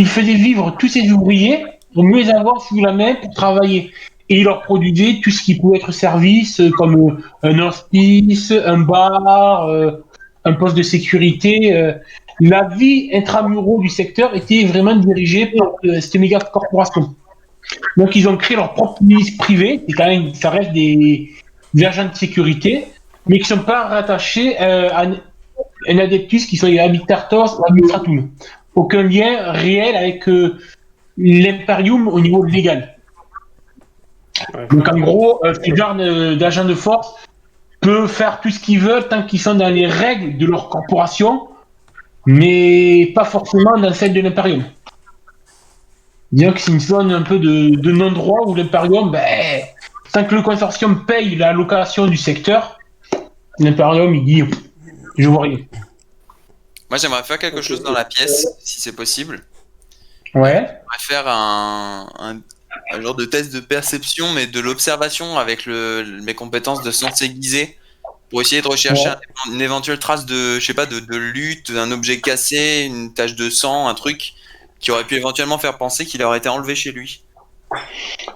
faisait vivre tous ses ouvriers pour mieux les avoir sous la main pour travailler. Et il leur produisait tout ce qui pouvait être service, comme un hospice, un bar, un poste de sécurité. La vie intramuraux du secteur était vraiment dirigée par cette méga corporation. Donc ils ont créé leur propre milice privée, et quand même, ça reste des agents de sécurité, mais qui ne sont pas rattachés à un adeptus qui soit Habitartos ou Administratum. Aucun lien réel avec l'Imperium au niveau légal. Ouais. Donc en gros, ce genre d'agent de force peuvent faire tout ce qu'ils veulent tant qu'ils sont dans les règles de leur corporation, mais pas forcément dans celle de l'Imperium. Disons que c'est une zone un peu de non-droit où l'Imperium, tant que le consortium paye la location du secteur, l'Imperium, il dit je vois rien. Moi, j'aimerais faire quelque chose dans la pièce, si c'est possible. Ouais. J'aimerais faire un genre de test de perception, mais de l'observation avec mes compétences de sens aiguisé, pour essayer de rechercher une éventuelle trace de, je sais pas, de lutte, un objet cassé, une tache de sang, un truc qui aurait pu éventuellement faire penser qu'il aurait été enlevé chez lui.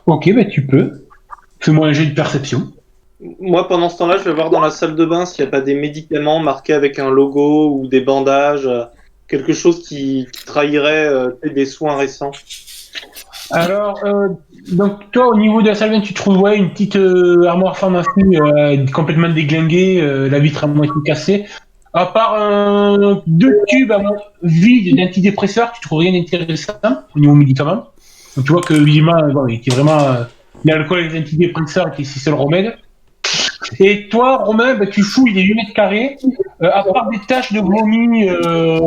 Ok, tu peux. Fais-moi un jet de perception. Moi, pendant ce temps-là, je vais voir dans la salle de bain s'il n'y a pas des médicaments marqués avec un logo ou des bandages, quelque chose qui trahirait des soins récents. Alors, donc toi, au niveau de la salle de bain, tu trouves une petite armoire pharmacie complètement déglinguée, la vitre à moitié cassée. À part 2 tubes vides d'antidépresseurs, tu trouves rien d'intéressant au niveau médicament. Donc tu vois que évidemment, il était vraiment l'alcool et les antidépresseurs étaient ses seuls remèdes. Et toi, Romain, tu fouilles les 8 mètres carrés. À part des taches de vomi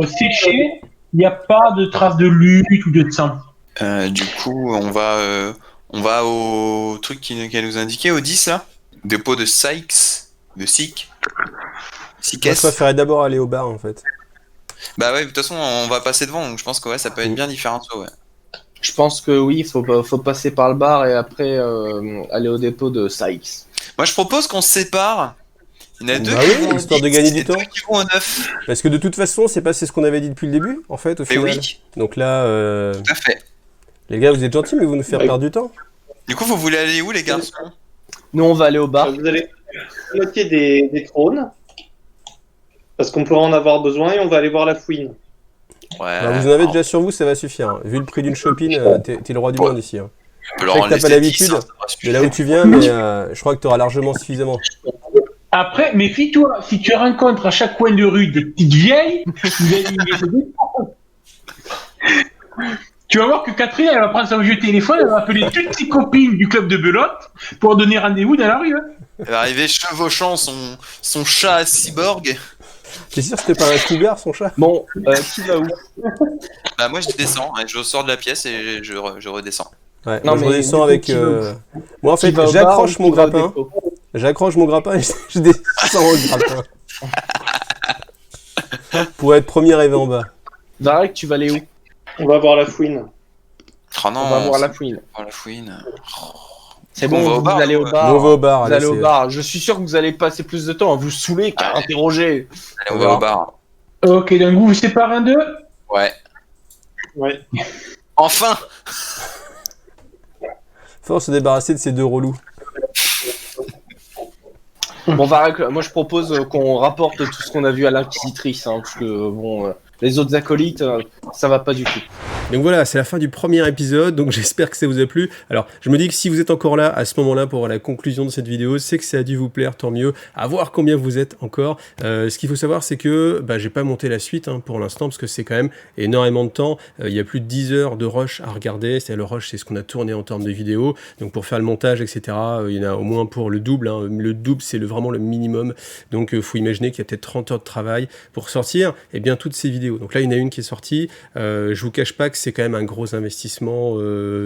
séchées, il n'y a pas de traces de lutte ou de sang. Du coup, on va au truc qu'elle nous indiquait, au 10 là. Dépôt de Sykes, de Sick. Moi, je préférais d'abord aller au bar en fait. Bah ouais, de toute façon, on va passer devant, donc je pense que ça peut être bien différent de ça, ouais. Je pense que oui, faut passer par le bar et après aller au dépôt de Sykes. Moi, je propose qu'on se sépare. Il y en a deux Bah qui oui, vont histoire au de 10, gagner et du temps. deux qui vont au 9. Parce que de toute façon, c'est ce qu'on avait dit depuis le début, en fait, au Mais final. oui, Donc là, tout à fait. les gars, vous êtes gentils, mais vous nous faire Ouais. perdre du temps. Du coup, vous voulez aller où, les garçons? Nous, on va aller au bar. Vous allez à la moitié des trônes, parce qu'on pourra en avoir besoin, et on va aller voir la fouine. Ouais. Bah, vous en avez déjà sur vous, ça va suffire. Hein. Vu le prix d'une shopping, t'es le roi du monde ici. Hein. On peut Je sais que t'as pas l'habitude de là où tu viens, mais je crois que tu auras largement suffisamment. Après, méfie-toi, si tu rencontres à chaque coin de rue des petites vieilles, tu vas voir que Catherine, elle va prendre son vieux téléphone, elle va appeler toutes ses copines du club de belote pour donner rendez-vous dans la rue. Hein. Elle va arriver chevauchant son chat à cyborg. T'es sûr que c'était pas un cougar, son chat? Bon, qui va où? Bah moi, je descends, je sors de la pièce et je redescends. Ouais, Non, moi, je mais redescends du coup, avec... qui va Moi, en fait, Qui va au bar j'accroche ou mon qui va au grappin. dépôt? J'accroche mon grappin et je descends au grappin. Pour être premier arrivé en bas. Varek, tu vas aller où? On va voir la fouine. Oh non, On va voir la fouine. la fouine. C'est On bon, va au vous bar, allez au ouais. bar. Nous, on va au bar. Vous allez, allez au c'est- bar. Je suis sûr que vous allez passer plus de temps à vous saouler qu'à interroger. Allez, on va au bar. Ok, donc vous vous séparez en deux. Ouais. Ouais. Enfin! Faut se débarrasser de ces deux relous. Bon, Varek, moi je propose qu'on rapporte tout ce qu'on a vu à l'inquisitrice, hein, parce que bon, les autres acolytes, ça va pas du tout. Donc voilà, c'est la fin du premier épisode, donc j'espère que ça vous a plu. Alors, je me dis que si vous êtes encore là, à ce moment-là, pour la conclusion de cette vidéo, c'est que ça a dû vous plaire, tant mieux. À voir combien vous êtes encore. Ce qu'il faut savoir, c'est que j'ai pas monté la suite pour l'instant, parce que c'est quand même énormément de temps. Il y a plus de 10 heures de rush à regarder. C'est le rush, c'est ce qu'on a tourné en termes de vidéos. Donc pour faire le montage, etc., il y en a au moins pour le double. Hein. Le double, c'est vraiment le minimum. Donc faut imaginer qu'il y a peut-être 30 heures de travail pour sortir toutes ces vidéos. Donc là, il y en a une qui est sortie. Je vous cache pas que c'est quand même un gros investissement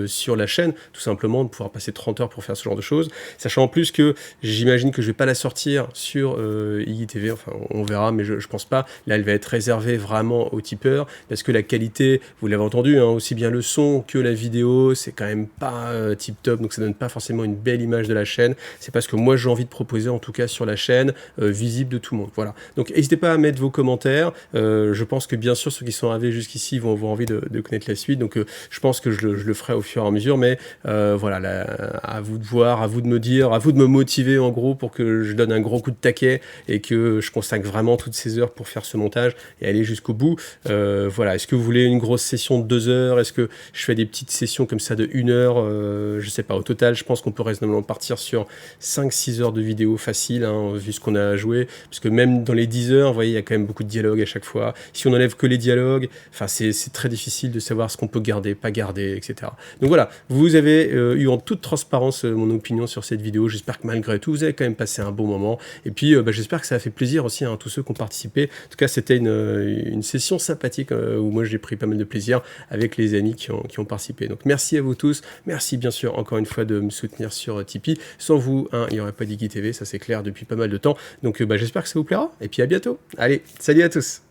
sur la chaîne, tout simplement, de pouvoir passer 30 heures pour faire ce genre de choses, sachant en plus que j'imagine que je vais pas la sortir sur IGTV, enfin on verra, mais je pense pas. Là, elle va être réservée vraiment aux tipeurs, parce que la qualité, vous l'avez entendu, hein, aussi bien le son que la vidéo, c'est quand même pas tip top, donc ça donne pas forcément une belle image de la chaîne. C'est pas ce que moi j'ai envie de proposer, en tout cas sur la chaîne, visible de tout le monde. Voilà. Donc n'hésitez pas à mettre vos commentaires. Je pense que bien sûr ceux qui sont arrivés jusqu'ici vont avoir envie de connaître la suite, donc je pense que je le ferai au fur et à mesure, mais voilà, là, à vous de voir, à vous de me dire, à vous de me motiver en gros pour que je donne un gros coup de taquet et que je consacre vraiment toutes ces heures pour faire ce montage et aller jusqu'au bout. Voilà, est-ce que vous voulez une grosse session de 2 heures? Est-ce que je fais des petites sessions comme ça de 1 heure? Je sais pas, au total je pense qu'on peut raisonnablement partir sur 5-6 heures de vidéo facile, hein, vu ce qu'on a joué, parce que même dans les 10 heures, vous voyez, il y a quand même beaucoup de dialogues à chaque fois. Si on enlève que les dialogues, enfin c'est très difficile de savoir ce qu'on peut garder, pas garder, etc. Donc voilà, vous avez eu en toute transparence mon opinion sur cette vidéo. J'espère que malgré tout, vous avez quand même passé un bon moment. Et puis, j'espère que ça a fait plaisir aussi à tous ceux qui ont participé. En tout cas, c'était une session sympathique où moi, j'ai pris pas mal de plaisir avec les amis qui ont participé. Donc merci à vous tous. Merci bien sûr encore une fois de me soutenir sur Tipeee. Sans vous, il n'y aurait pas d'IGI TV, ça c'est clair depuis pas mal de temps. Donc j'espère que ça vous plaira. Et puis à bientôt. Allez, salut à tous.